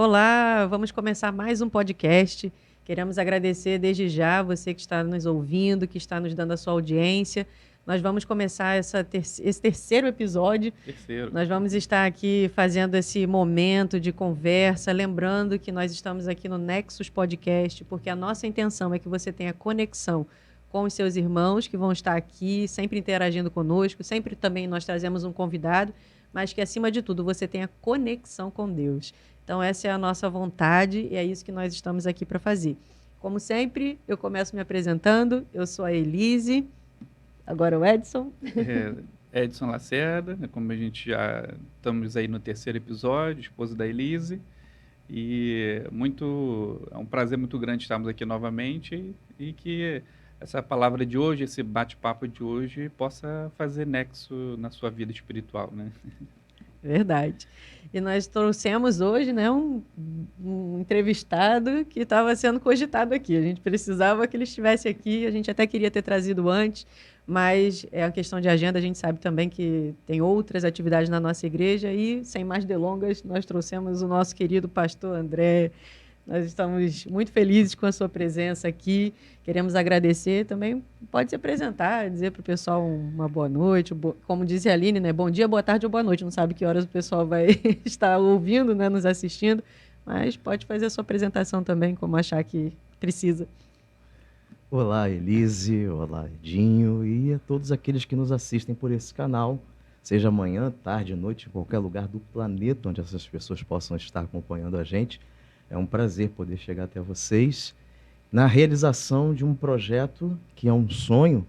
Olá, vamos começar mais um podcast. Queremos agradecer desde já você que está nos ouvindo, que está nos dando a sua audiência. Nós vamos começar esse terceiro episódio. Terceiro. Nós vamos estar aqui fazendo esse momento de conversa, lembrando que nós estamos aqui no Nexus Podcast, porque a nossa intenção é que você tenha conexão com os seus irmãos que vão estar aqui, sempre interagindo conosco, sempre também nós trazemos um convidado, mas que, acima de tudo, você tenha conexão com Deus. Então, essa é a nossa vontade e é isso que nós estamos aqui para fazer. Como sempre, eu começo me apresentando. Eu sou a Elise, agora o Edson. Edson Lacerda, né, como a gente já estamos aí no terceiro episódio, esposa da Elise, e é um prazer muito grande estarmos aqui novamente e que essa palavra de hoje, esse bate-papo de hoje, possa fazer nexo na sua vida espiritual, né? Verdade. E nós trouxemos hoje, né, um entrevistado que estava sendo cogitado aqui. A gente precisava que ele estivesse aqui, a gente até queria ter trazido antes, mas é uma questão de agenda, a gente sabe também que tem outras atividades na nossa igreja e, sem mais delongas, nós trouxemos o nosso querido pastor André. Nós estamos muito felizes com a sua presença aqui. Queremos agradecer também. Pode se apresentar, dizer para o pessoal uma boa noite. Como disse a Aline, né? Bom dia, boa tarde ou boa noite. Não sabe que horas o pessoal vai estar ouvindo, né? Nos assistindo. Mas pode fazer a sua apresentação também, como achar que precisa. Olá, Elise, olá, Edinho, e a todos aqueles que nos assistem por esse canal, seja manhã, tarde, noite, em qualquer lugar do planeta onde essas pessoas possam estar acompanhando a gente. É um prazer poder chegar até vocês na realização de um projeto que é um sonho,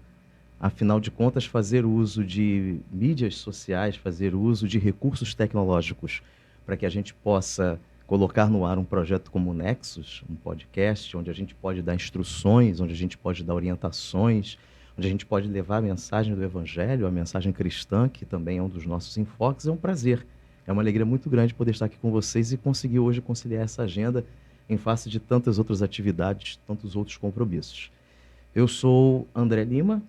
afinal de contas, fazer uso de mídias sociais, fazer uso de recursos tecnológicos para que a gente possa colocar no ar um projeto como o Nexus, um podcast onde a gente pode dar instruções, onde a gente pode dar orientações, onde a gente pode levar a mensagem do Evangelho, a mensagem cristã, que também é um dos nossos enfoques. É um prazer, é uma alegria muito grande poder estar aqui com vocês e conseguir hoje conciliar essa agenda em face de tantas outras atividades, tantos outros compromissos. Eu sou André Lima,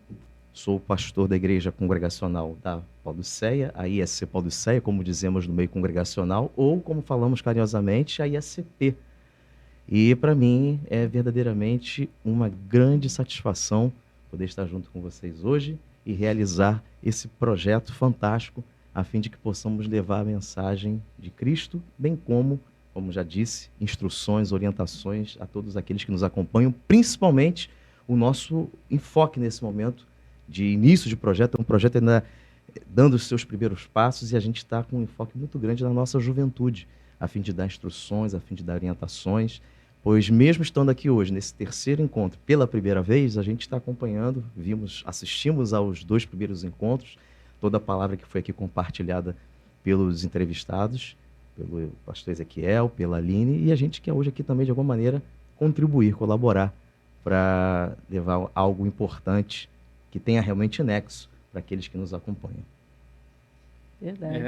sou pastor da Igreja Congregacional da Pauliceia, a ISC Pauliceia, como dizemos no meio congregacional, ou como falamos carinhosamente, a ISCP. E para mim é verdadeiramente uma grande satisfação poder estar junto com vocês hoje e realizar esse projeto fantástico a fim de que possamos levar a mensagem de Cristo, bem como já disse, instruções, orientações a todos aqueles que nos acompanham, principalmente o nosso enfoque nesse momento de início de projeto, é um projeto ainda dando os seus primeiros passos e a gente está com um enfoque muito grande na nossa juventude, a fim de dar instruções, a fim de dar orientações, pois mesmo estando aqui hoje, nesse terceiro encontro, pela primeira vez, a gente está acompanhando, assistimos aos 2 primeiros encontros, toda a palavra que foi aqui compartilhada pelos entrevistados, pelo pastor Ezequiel, pela Aline, e a gente quer hoje aqui também, de alguma maneira, contribuir, colaborar para levar algo importante que tenha realmente nexo para aqueles que nos acompanham. Verdade.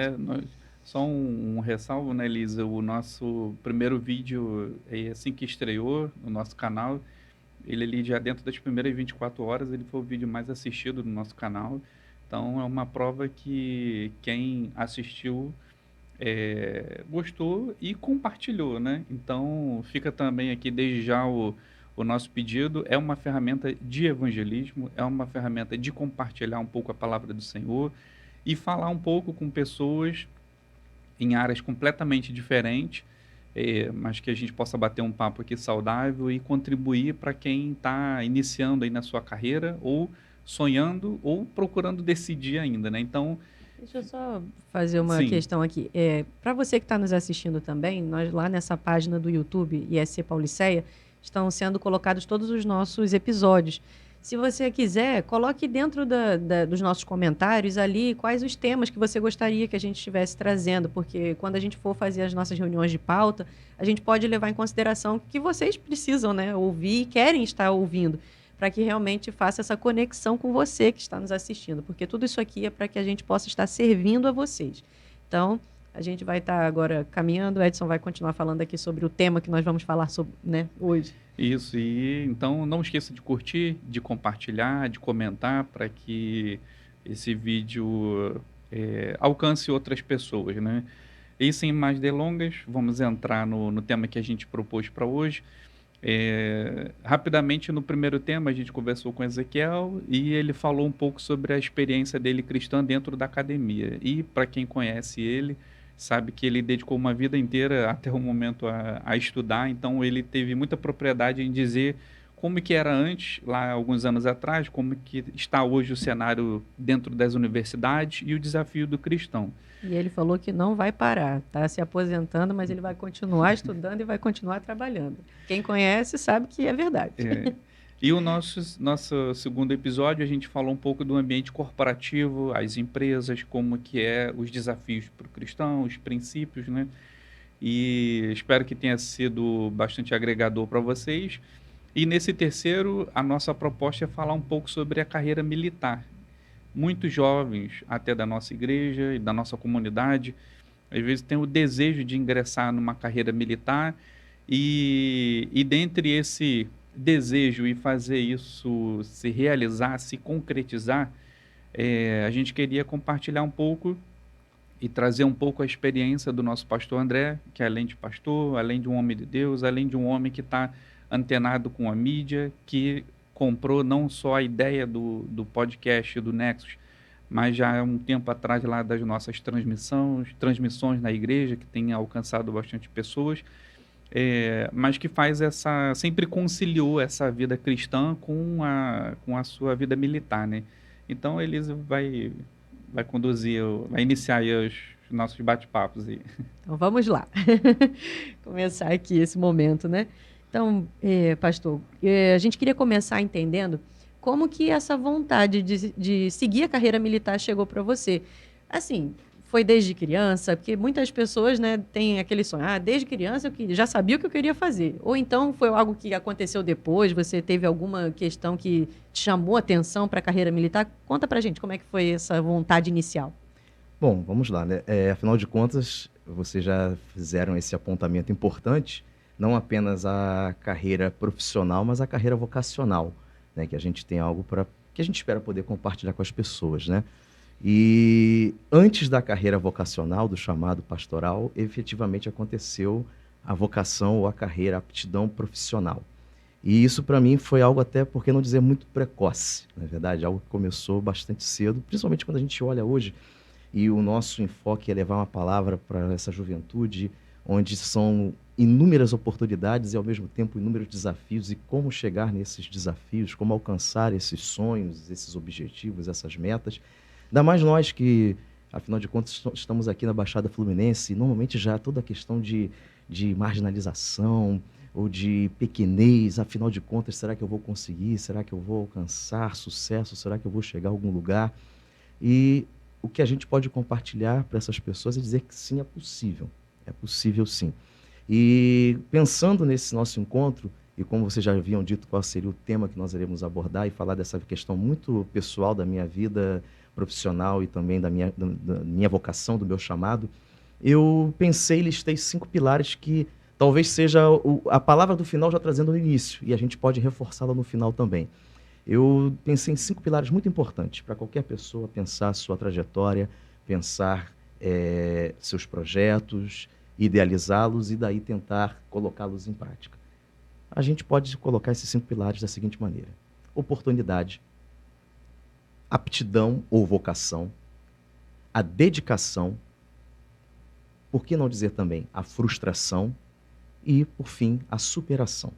Só um ressalvo, né, Elisa? O nosso primeiro vídeo, assim que estreou no nosso canal, ele ali já dentro das primeiras 24 horas, ele foi o vídeo mais assistido no nosso canal. Então, é uma prova que quem assistiu gostou e compartilhou, né? Então, fica também aqui desde já o nosso pedido. É uma ferramenta de evangelismo, é uma ferramenta de compartilhar um pouco a palavra do Senhor e falar um pouco com pessoas em áreas completamente diferentes, mas que a gente possa bater um papo aqui saudável e contribuir para quem está iniciando aí na sua carreira ou sonhando ou procurando decidir ainda, né? Então, Deixa eu só fazer uma sim, questão aqui. Para você que está nos assistindo também, nós lá nessa página do YouTube, ISC Pauliceia, estão sendo colocados todos os nossos episódios. Se você quiser, coloque dentro dos nossos comentários ali quais os temas que você gostaria que a gente estivesse trazendo, porque quando a gente for fazer as nossas reuniões de pauta, a gente pode levar em consideração que vocês precisam, né, ouvir e querem estar ouvindo, para que realmente faça essa conexão com você que está nos assistindo, porque tudo isso aqui é para que a gente possa estar servindo a vocês. Então, a gente vai estar agora caminhando, o Edson vai continuar falando aqui sobre o tema que nós vamos falar sobre, né, hoje. isso. E então não esqueça de curtir, de compartilhar, de comentar para que esse vídeo alcance outras pessoas, né? E sem mais delongas, vamos entrar no tema que a gente propôs para hoje. Rapidamente, no primeiro tema, a gente conversou com Ezequiel e ele falou um pouco sobre a experiência dele cristã dentro da academia. E, para quem conhece ele, sabe que ele dedicou uma vida inteira até o momento a estudar, então ele teve muita propriedade em dizer como que era antes, lá alguns anos atrás, como que está hoje o cenário dentro das universidades e o desafio do cristão. E ele falou que não vai parar, está se aposentando, mas ele vai continuar estudando e vai continuar trabalhando. Quem conhece sabe que é verdade. E o nosso segundo episódio, a gente falou um pouco do ambiente corporativo, as empresas, como que os desafios para o cristão, os princípios, né? E espero que tenha sido bastante agregador para vocês. E nesse terceiro, a nossa proposta é falar um pouco sobre a carreira militar. Muitos jovens, até da nossa igreja e da nossa comunidade, às vezes têm o desejo de ingressar numa carreira militar e dentre esse desejo e fazer isso se realizar, se concretizar, a gente queria compartilhar um pouco e trazer um pouco a experiência do nosso pastor André, que além de pastor, além de um homem de Deus, além de um homem que está antenado com a mídia, que comprou não só a ideia do podcast do Nexus, mas já há um tempo atrás lá das nossas transmissões na igreja, que tem alcançado bastante pessoas, mas que sempre conciliou essa vida cristã com a sua vida militar, né? Então, Elisa vai iniciar aí os nossos bate-papos aí. Então, vamos lá. Começar aqui esse momento, né? Então, pastor, a gente queria começar entendendo como que essa vontade de seguir a carreira militar chegou para você. Assim, foi desde criança? Porque muitas pessoas, né, têm aquele sonho, desde criança eu já sabia o que eu queria fazer. Ou então foi algo que aconteceu depois, você teve alguma questão que te chamou a atenção para a carreira militar? Conta pra gente como é que foi essa vontade inicial. Bom, vamos lá, né? Afinal de contas, vocês já fizeram esse apontamento importante, não apenas a carreira profissional, mas a carreira vocacional, né? Que a gente tem algo que a gente espera poder compartilhar com as pessoas, né? E antes da carreira vocacional, do chamado pastoral, efetivamente aconteceu a vocação ou a carreira, a aptidão profissional. E isso para mim foi algo até, por que não dizer, muito precoce, na verdade, algo que começou bastante cedo, principalmente quando a gente olha hoje e o nosso enfoque é levar uma palavra para essa juventude, onde são inúmeras oportunidades e, ao mesmo tempo, inúmeros desafios, e como chegar nesses desafios, como alcançar esses sonhos, esses objetivos, essas metas. Ainda mais nós que, afinal de contas, estamos aqui na Baixada Fluminense, e normalmente já toda a questão de marginalização ou de pequenez, afinal de contas, será que eu vou conseguir? Será que eu vou alcançar sucesso? Será que eu vou chegar a algum lugar? E o que a gente pode compartilhar para essas pessoas é dizer que sim, é possível sim. E pensando nesse nosso encontro, e como vocês já haviam dito qual seria o tema que nós iremos abordar e falar dessa questão muito pessoal da minha vida profissional e também da minha vocação, do meu chamado, eu pensei e listei 5 pilares que talvez seja a palavra do final já trazendo no início, e a gente pode reforçá-la no final também. Eu pensei em 5 pilares muito importantes para qualquer pessoa pensar a sua trajetória, pensar seus projetos, idealizá-los e daí tentar colocá-los em prática. A gente pode colocar esses 5 pilares da seguinte maneira: oportunidade, aptidão ou vocação, a dedicação, por que não dizer também a frustração e, por fim, a superação.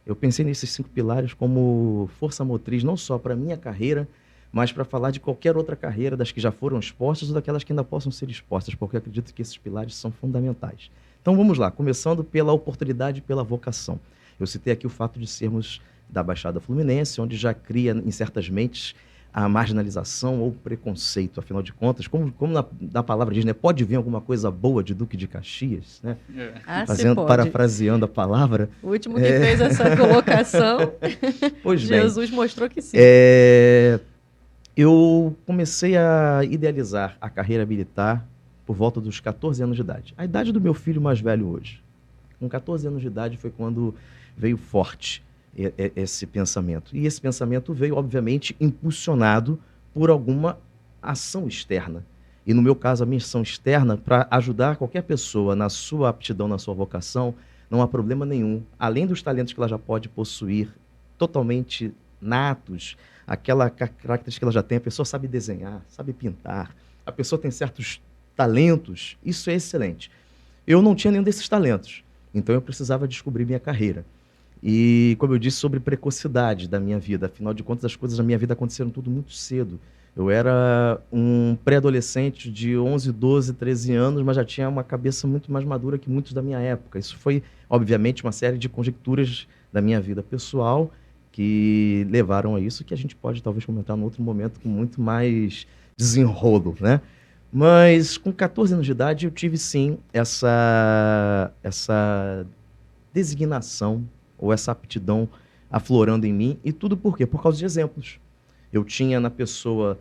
Eu pensei nesses 5 pilares como força motriz não só para a minha carreira, mas para falar de qualquer outra carreira, das que já foram expostas ou daquelas que ainda possam ser expostas, porque eu acredito que esses pilares são fundamentais. Então vamos lá, começando pela oportunidade e pela vocação. Eu citei aqui o fato de sermos da Baixada Fluminense, onde já cria em certas mentes a marginalização ou preconceito. Afinal de contas, como na palavra diz, né, pode vir alguma coisa boa de Duque de Caxias, né? Parafraseando a palavra. O último que fez essa colocação, pois Jesus bem, mostrou que sim. Eu comecei a idealizar a carreira militar por volta dos 14 anos de idade. A idade do meu filho mais velho hoje. Com 14 anos de idade foi quando veio forte esse pensamento. E esse pensamento veio, obviamente, impulsionado por alguma ação externa. e no meu caso a missão externa, para ajudar qualquer pessoa na sua aptidão, na sua vocação, não há problema nenhum. Além dos talentos que ela já pode possuir, totalmente natos, aquela característica que ela já tem, a pessoa sabe desenhar, sabe pintar, a pessoa tem certos talentos, isso é excelente. Eu não tinha nenhum desses talentos, então eu precisava descobrir minha carreira. E, como eu disse, sobre precocidade da minha vida, afinal de contas, as coisas na minha vida aconteceram tudo muito cedo. Eu era um pré-adolescente de 11, 12, 13 anos, mas já tinha uma cabeça muito mais madura que muitos da minha época. Isso foi, obviamente, uma série de conjecturas da minha vida pessoal que levaram a isso, que a gente pode talvez comentar num outro momento com muito mais desenrolo, né? Mas com 14 anos de idade eu tive sim essa designação ou essa aptidão aflorando em mim, e tudo por quê? Por causa de exemplos. Eu tinha na pessoa,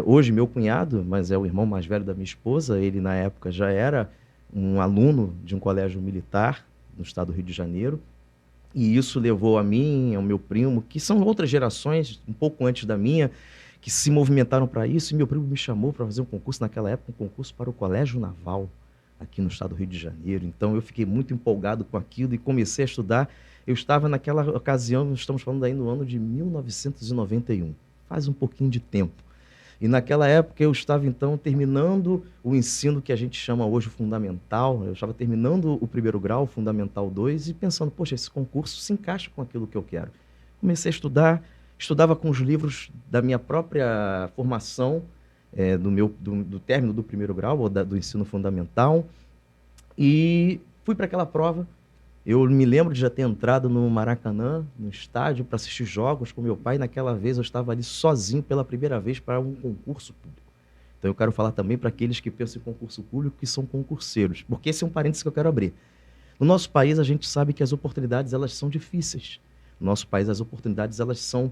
hoje meu cunhado, mas é o irmão mais velho da minha esposa, ele na época já era um aluno de um colégio militar no estado do Rio de Janeiro, e isso levou a mim, ao meu primo, que são outras gerações, um pouco antes da minha, que se movimentaram para isso, e meu primo me chamou para fazer um concurso naquela época, um concurso para o Colégio Naval, aqui no estado do Rio de Janeiro. Então eu fiquei muito empolgado com aquilo e comecei a estudar. Eu estava naquela ocasião, estamos falando aí no ano de 1991, faz um pouquinho de tempo. E naquela época eu estava então terminando o ensino que a gente chama hoje fundamental, eu estava terminando o primeiro grau, Fundamental 2, e pensando, poxa, esse concurso se encaixa com aquilo que eu quero. Comecei a estudar, estudava com os livros da minha própria formação, do término do primeiro grau, ou do ensino fundamental, e fui para aquela prova. Eu me lembro de já ter entrado no Maracanã, no estádio, para assistir jogos com meu pai. Naquela vez eu estava ali sozinho pela primeira vez para um concurso público. Então eu quero falar também para aqueles que pensam em concurso público, que são concurseiros, porque esse é um parênteses que eu quero abrir. No nosso país, a gente sabe que as oportunidades elas são difíceis. No nosso país, as oportunidades elas são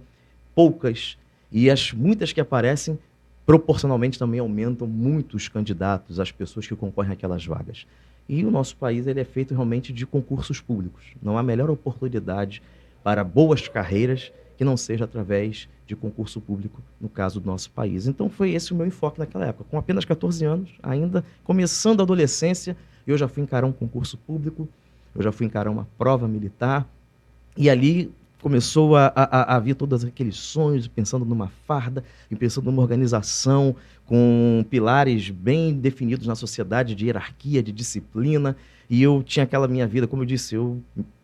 poucas, e as muitas que aparecem, proporcionalmente também aumentam muito os candidatos, as pessoas que concorrem àquelas vagas. E o nosso país ele é feito realmente de concursos públicos. Não há melhor oportunidade para boas carreiras que não seja através de concurso público, no caso do nosso país. Então foi esse o meu enfoque naquela época. Com apenas 14 anos, ainda começando a adolescência, eu já fui encarar um concurso público, eu já fui encarar uma prova militar, e ali começou a vir todos aqueles sonhos, pensando numa farda, e pensando numa organização com pilares bem definidos na sociedade, de hierarquia, de disciplina, e eu tinha aquela minha vida, como eu disse,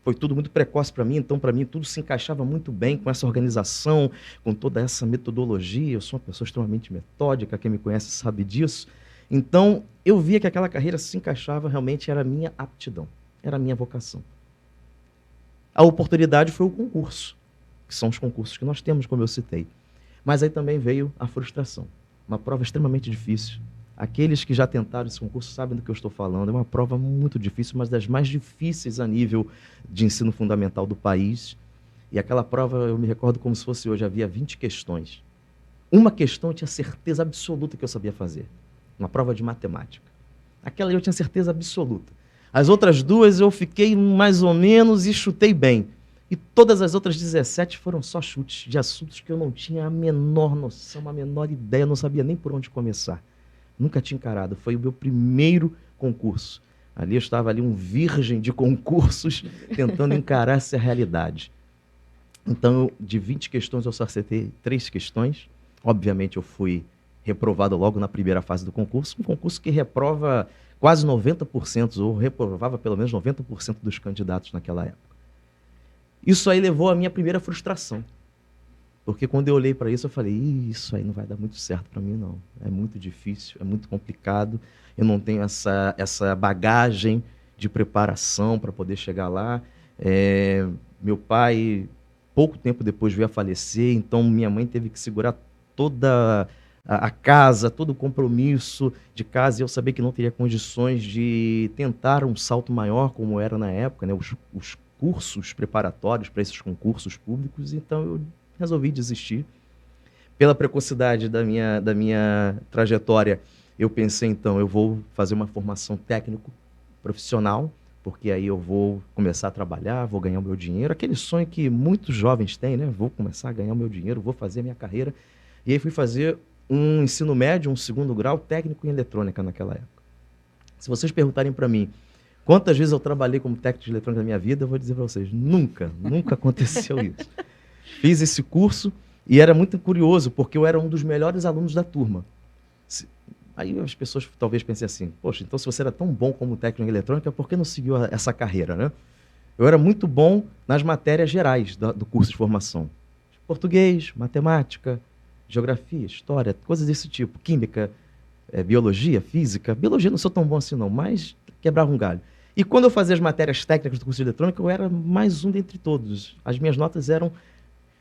foi tudo muito precoce para mim, então para mim tudo se encaixava muito bem com essa organização, com toda essa metodologia. Eu sou uma pessoa extremamente metódica, quem me conhece sabe disso. Então eu via que aquela carreira se encaixava, realmente era a minha aptidão, era a minha vocação. A oportunidade foi o concurso, que são os concursos que nós temos, como eu citei. Mas aí também veio a frustração. Uma prova extremamente difícil. Aqueles que já tentaram esse concurso sabem do que eu estou falando. É uma prova muito difícil, mas das mais difíceis a nível de ensino fundamental do país. E aquela prova, eu me recordo como se fosse hoje, havia 20 questões. Uma questão eu tinha certeza absoluta que eu sabia fazer. Uma prova de matemática. Aquela eu tinha certeza absoluta. As outras duas eu fiquei mais ou menos e chutei bem. E todas as outras 17 foram só chutes de assuntos que eu não tinha a menor noção, a menor ideia, não sabia nem por onde começar. Nunca tinha encarado. Foi o meu primeiro concurso. Ali eu estava ali um virgem de concursos, tentando encarar essa realidade. Então, de 20 questões, eu só acertei 3 questões. Obviamente, eu fui reprovado logo na primeira fase do concurso, um concurso que reprova quase 90%, ou reprovava pelo menos 90% dos candidatos naquela época. Isso aí levou à minha primeira frustração. Porque quando eu olhei para isso, eu falei, isso aí não vai dar muito certo para mim, não. É muito difícil, é muito complicado, eu não tenho essa bagagem de preparação para poder chegar lá. Meu pai, pouco tempo depois, veio a falecer, então minha mãe teve que segurar toda a casa, todo o compromisso de casa, e eu sabia que não teria condições de tentar um salto maior, como era na época, né? Os cursos preparatórios para esses concursos públicos, então eu resolvi desistir. Pela precocidade da minha trajetória, eu pensei, então, eu vou fazer uma formação técnico-profissional, porque aí eu vou começar a trabalhar, vou ganhar o meu dinheiro, aquele sonho que muitos jovens têm, né? Vou começar a ganhar o meu dinheiro, vou fazer a minha carreira. E aí fui fazer um ensino médio, um segundo grau técnico em eletrônica naquela época. Se vocês perguntarem para mim quantas vezes eu trabalhei como técnico de eletrônica na minha vida, eu vou dizer para vocês, nunca aconteceu isso. Fiz esse curso e era muito curioso, porque eu era um dos melhores alunos da turma. Aí as pessoas talvez pensem assim, poxa, então se você era tão bom como técnico em eletrônica, por que não seguiu essa carreira, né? Eu era muito bom nas matérias gerais do curso de formação. Português, matemática, geografia, história, coisas desse tipo. Química, biologia, física. Biologia não sou tão bom assim não, mas quebrava um galho. E quando eu fazia as matérias técnicas do curso de eletrônica, eu era mais um dentre todos. As minhas notas eram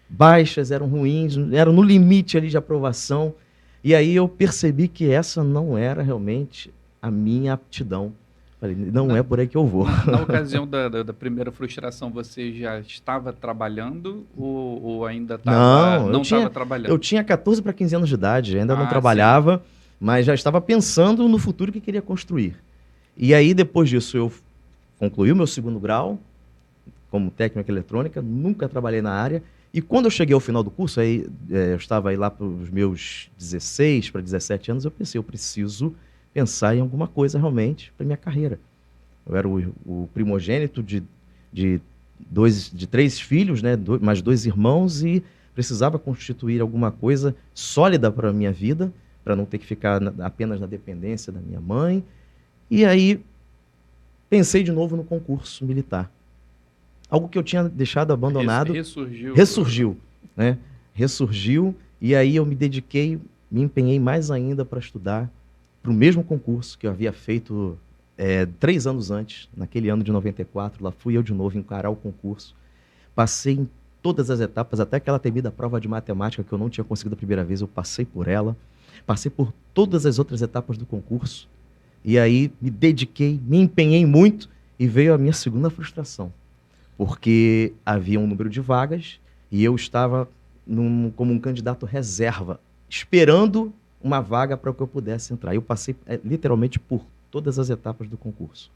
baixas, eram ruins, eram no limite ali de aprovação. E aí eu percebi que essa não era realmente a minha aptidão. Falei, não é por aí que eu vou. Na ocasião da primeira frustração, você já estava trabalhando ou ainda não estava trabalhando? Eu tinha 14 para 15 anos de idade, ainda não trabalhava, sim, mas já estava pensando no futuro que queria construir. E aí, depois disso, eu concluí o meu segundo grau como técnico em eletrônica, nunca trabalhei na área. E quando eu cheguei ao final do curso, aí, eu estava aí lá para os meus 16 para 17 anos, eu pensei, eu preciso pensar em alguma coisa realmente para minha carreira. Eu era o primogênito de 3 filhos, né, mais 2 irmãos, e precisava constituir alguma coisa sólida para a minha vida, para não ter que ficar apenas na dependência da minha mãe. E aí pensei de novo no concurso militar. Algo que eu tinha deixado abandonado. Ressurgiu, né? Ressurgiu, e aí eu me dediquei, me empenhei mais ainda para estudar para o mesmo concurso que eu havia feito 3 anos antes, naquele ano de 94, lá fui eu de novo encarar o concurso. Passei em todas as etapas, até aquela temida prova de matemática que eu não tinha conseguido a primeira vez, eu passei por ela. Passei por todas as outras etapas do concurso. E aí me dediquei, me empenhei muito, e veio a minha segunda frustração. Porque havia um número de vagas e eu estava como um candidato reserva, esperando uma vaga para que eu pudesse entrar. Eu passei literalmente por todas as etapas do concurso,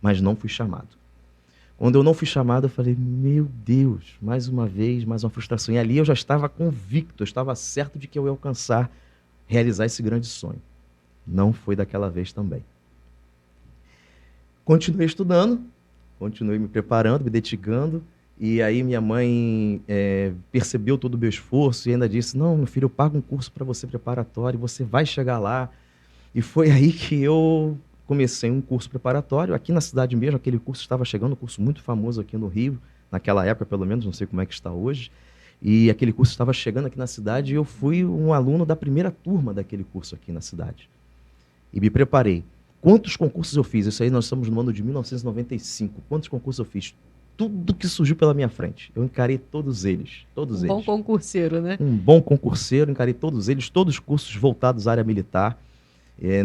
mas não fui chamado. Quando eu não fui chamado, eu falei, meu Deus, mais uma vez, mais uma frustração. E ali eu já estava convicto, eu estava certo de que eu ia alcançar, realizar esse grande sonho. Não foi daquela vez também. Continuei estudando, continuei me preparando, me dedicando, e aí minha mãe percebeu todo o meu esforço e ainda disse, não, meu filho, eu pago um curso para você preparatório, você vai chegar lá. E foi aí que eu comecei um curso preparatório, aqui na cidade mesmo, aquele curso estava chegando, um curso muito famoso aqui no Rio, naquela época pelo menos, não sei como é que está hoje, e aquele curso estava chegando aqui na cidade e eu fui um aluno da primeira turma daquele curso aqui na cidade. E me preparei. Quantos concursos eu fiz? Isso aí nós estamos no ano de 1995. Quantos concursos eu fiz? Tudo que surgiu pela minha frente. Eu encarei todos eles. Todos eles. Um bom concurseiro, né? Um bom concurseiro, encarei todos eles, todos os cursos voltados à área militar.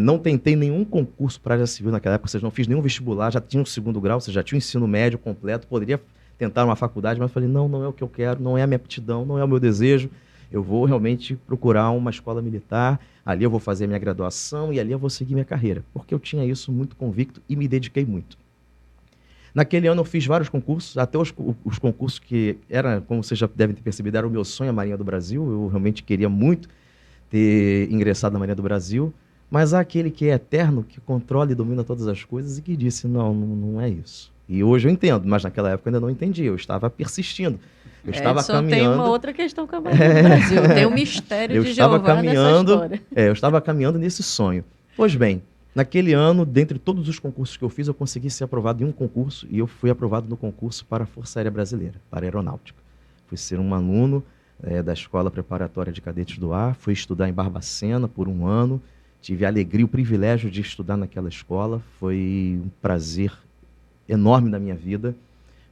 Não tentei nenhum concurso para a área civil naquela época, ou seja, não fiz nenhum vestibular, já tinha um segundo grau, ou seja, já tinha um ensino médio completo, poderia tentar uma faculdade, mas falei, não é o que eu quero, não é a minha aptidão, não é o meu desejo. Eu vou realmente procurar uma escola militar, ali eu vou fazer a minha graduação e ali eu vou seguir minha carreira, porque eu tinha isso muito convicto e me dediquei muito. Naquele ano eu fiz vários concursos, até os concursos que era, como vocês já devem ter percebido, era o meu sonho, a Marinha do Brasil. Eu realmente queria muito ter ingressado na Marinha do Brasil, mas há aquele que é eterno, que controla e domina todas as coisas e que disse, não é isso. E hoje eu entendo, mas naquela época eu ainda não entendi, eu estava persistindo. Eu estava caminhando. Tem uma outra questão com a Marinha do Brasil, tem o mistério de Jeová nessa história. Eu estava caminhando nesse sonho. Pois bem, naquele ano, dentre todos os concursos que eu fiz, eu consegui ser aprovado em um concurso e eu fui aprovado no concurso para a Força Aérea Brasileira, para a Aeronáutica. Fui ser um aluno da Escola Preparatória de Cadetes do Ar, fui estudar em Barbacena por um ano, tive a alegria, o privilégio de estudar naquela escola, foi um prazer enorme na minha vida.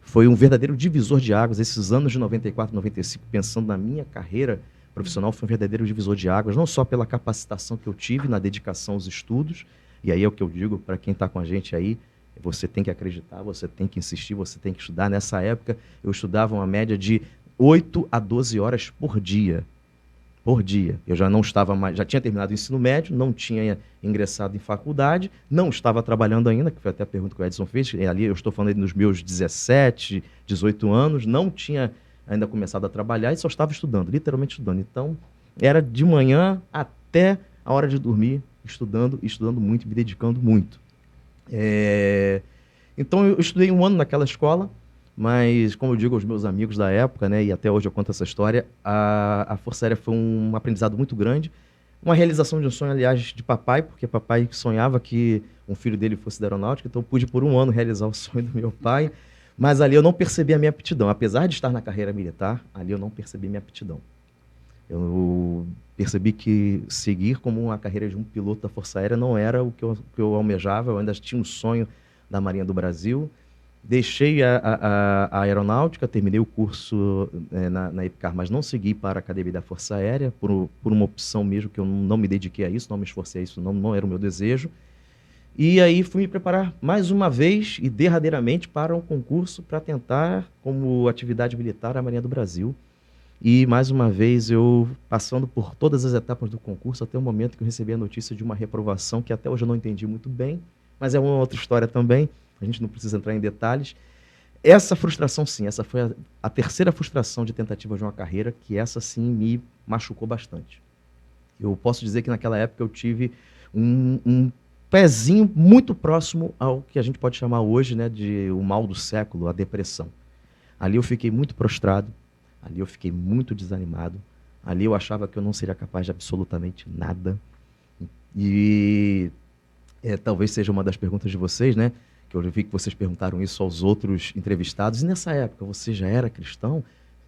Foi um verdadeiro divisor de águas. Esses anos de 94, 95, pensando na minha carreira profissional, foi um verdadeiro divisor de águas, não só pela capacitação que eu tive na dedicação aos estudos, e aí é o que eu digo para quem está com a gente aí, você tem que acreditar, você tem que insistir, você tem que estudar. Nessa época, eu estudava uma média de 8 a 12 horas por dia. Por dia. Eu já não estava mais, já tinha terminado o ensino médio, não tinha ingressado em faculdade, não estava trabalhando ainda, que foi até a pergunta que o Edson fez, ali eu estou falando dos meus 17, 18 anos, não tinha ainda começado a trabalhar e só estava estudando, literalmente estudando. Então, era de manhã até a hora de dormir, estudando muito, me dedicando muito. Então eu estudei um ano naquela escola, mas como eu digo aos meus amigos da época, né, e até hoje eu conto essa história, a Força Aérea foi um aprendizado muito grande, uma realização de um sonho, aliás, de papai, porque papai sonhava que um filho dele fosse da aeronáutica, então eu pude por um ano realizar o sonho do meu pai, mas ali eu não percebi a minha aptidão. Apesar de estar na carreira militar, ali eu não percebi minha aptidão. Eu percebi que seguir como uma carreira de um piloto da Força Aérea não era o que eu almejava, eu ainda tinha um sonho da Marinha do Brasil. Deixei a aeronáutica, terminei o curso na EPICAR, mas não segui para a Academia da Força Aérea, por uma opção mesmo, que eu não me dediquei a isso, não me esforcei a isso, não era o meu desejo. E aí fui me preparar mais uma vez e derradeiramente para um concurso para tentar, como atividade militar, a Marinha do Brasil. E mais uma vez eu passando por todas as etapas do concurso, até o momento que eu recebi a notícia de uma reprovação, que até hoje eu não entendi muito bem, mas é uma outra história também, a gente não precisa entrar em detalhes. Essa frustração, sim, essa foi a terceira frustração de tentativa de uma carreira, que essa, sim, me machucou bastante. Eu posso dizer que naquela época eu tive um pezinho muito próximo ao que a gente pode chamar hoje, né, de o mal do século, a depressão. Ali eu fiquei muito prostrado, ali eu fiquei muito desanimado, ali eu achava que eu não seria capaz de absolutamente nada. E talvez seja uma das perguntas de vocês, né? Que eu vi que vocês perguntaram isso aos outros entrevistados. E nessa época, você já era cristão?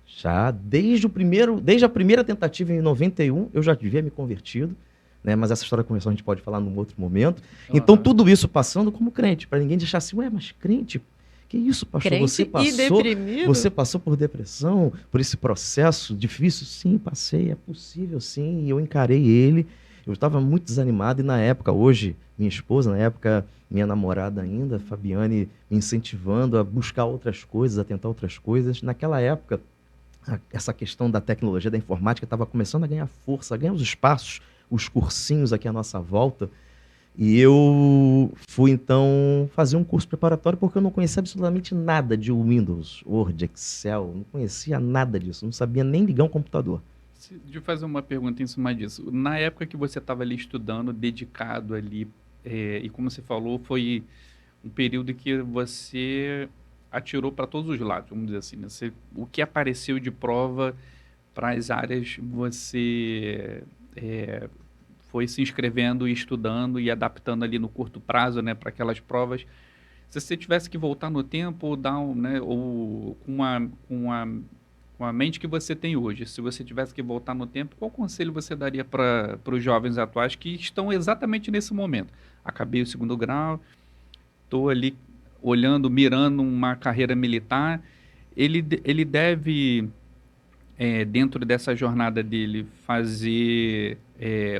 Já, desde a primeira tentativa em 91, eu já havia me convertido, né? Mas essa história começou, a gente pode falar num outro momento. Então, tudo isso passando como crente, para ninguém deixar assim, ué, mas crente, que isso, pastor? Crente e deprimido? Você passou por depressão, por esse processo difícil? Sim, passei, é possível, sim. E eu encarei ele. Eu estava muito desanimado e na época, hoje, minha esposa, na época, minha namorada ainda, Fabiane, me incentivando a buscar outras coisas, a tentar outras coisas. Naquela época, essa questão da tecnologia, da informática, estava começando a ganhar força, a ganhar os espaços, os cursinhos aqui à nossa volta. E eu fui, então, fazer um curso preparatório porque eu não conhecia absolutamente nada de Windows, Word, Excel, não conhecia nada disso, não sabia nem ligar um computador. De fazer uma pergunta em cima disso. Na época que você estava ali estudando, dedicado ali, e como você falou, foi um período que você atirou para todos os lados, vamos dizer assim, né? O que apareceu de prova para as áreas, você foi se inscrevendo e estudando e adaptando ali no curto prazo, né, para aquelas provas. Se você tivesse que voltar no tempo ou com a mente que você tem hoje, se você tivesse que voltar no tempo, qual conselho você daria para os jovens atuais que estão exatamente nesse momento? Acabei o 2º grau, estou ali olhando, mirando uma carreira militar, ele deve, dentro dessa jornada dele, fazer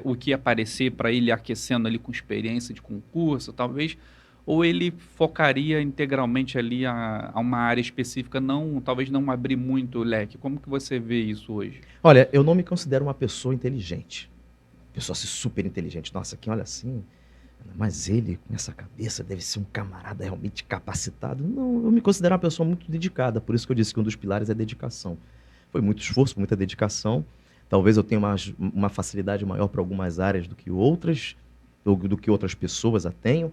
o que aparecer para ele aquecendo ali com experiência de concurso, talvez, ou ele focaria integralmente ali a uma área específica, talvez não abrir muito o leque? Como que você vê isso hoje? Olha, eu não me considero uma pessoa inteligente. Pessoa assim, super inteligente. Nossa, quem olha assim, mas ele, com essa cabeça, deve ser um camarada realmente capacitado. Não, eu me considero uma pessoa muito dedicada. Por isso que eu disse que um dos pilares é a dedicação. Foi muito esforço, muita dedicação. Talvez eu tenha uma facilidade maior para algumas áreas do que outras, do que outras pessoas a tenham.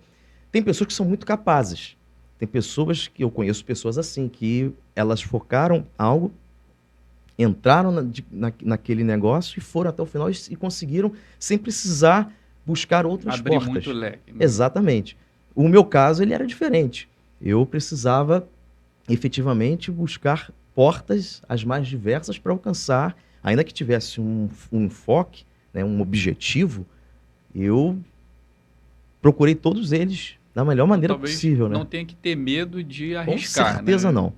Tem pessoas que são muito capazes. Tem pessoas que eu conheço, pessoas assim, que elas focaram algo, entraram naquele negócio e foram até o final e conseguiram, sem precisar buscar outras abrir portas. Muito leque. Né? Exatamente. O meu caso, ele era diferente. Eu precisava, efetivamente, buscar portas as mais diversas para alcançar, ainda que tivesse um enfoque, né, um objetivo, eu procurei todos eles da melhor maneira possível. Não né? tem que ter medo de arriscar. Com certeza, né? não.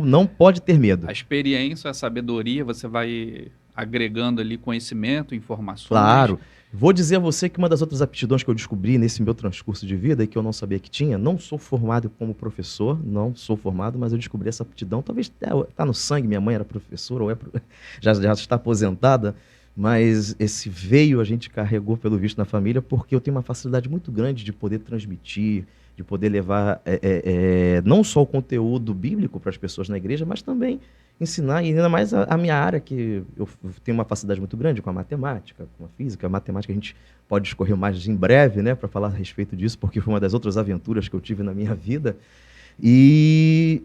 Não pode ter medo. A experiência, a sabedoria, você vai agregando ali conhecimento, informações. Claro. Vou dizer a você que uma das outras aptidões que eu descobri nesse meu transcurso de vida e que eu não sabia que tinha, não sou formado como professor, não sou formado, mas eu descobri essa aptidão, talvez está no sangue, minha mãe era professora, ou já está aposentada, mas esse veio a gente carregou pelo visto na família porque eu tenho uma facilidade muito grande de poder transmitir, de poder levar não só o conteúdo bíblico para as pessoas na igreja, mas também ensinar, e ainda mais a minha área, que eu tenho uma facilidade muito grande com a matemática, com a física. A matemática a gente pode discorrer mais em breve, né, para falar a respeito disso, porque foi uma das outras aventuras que eu tive na minha vida. E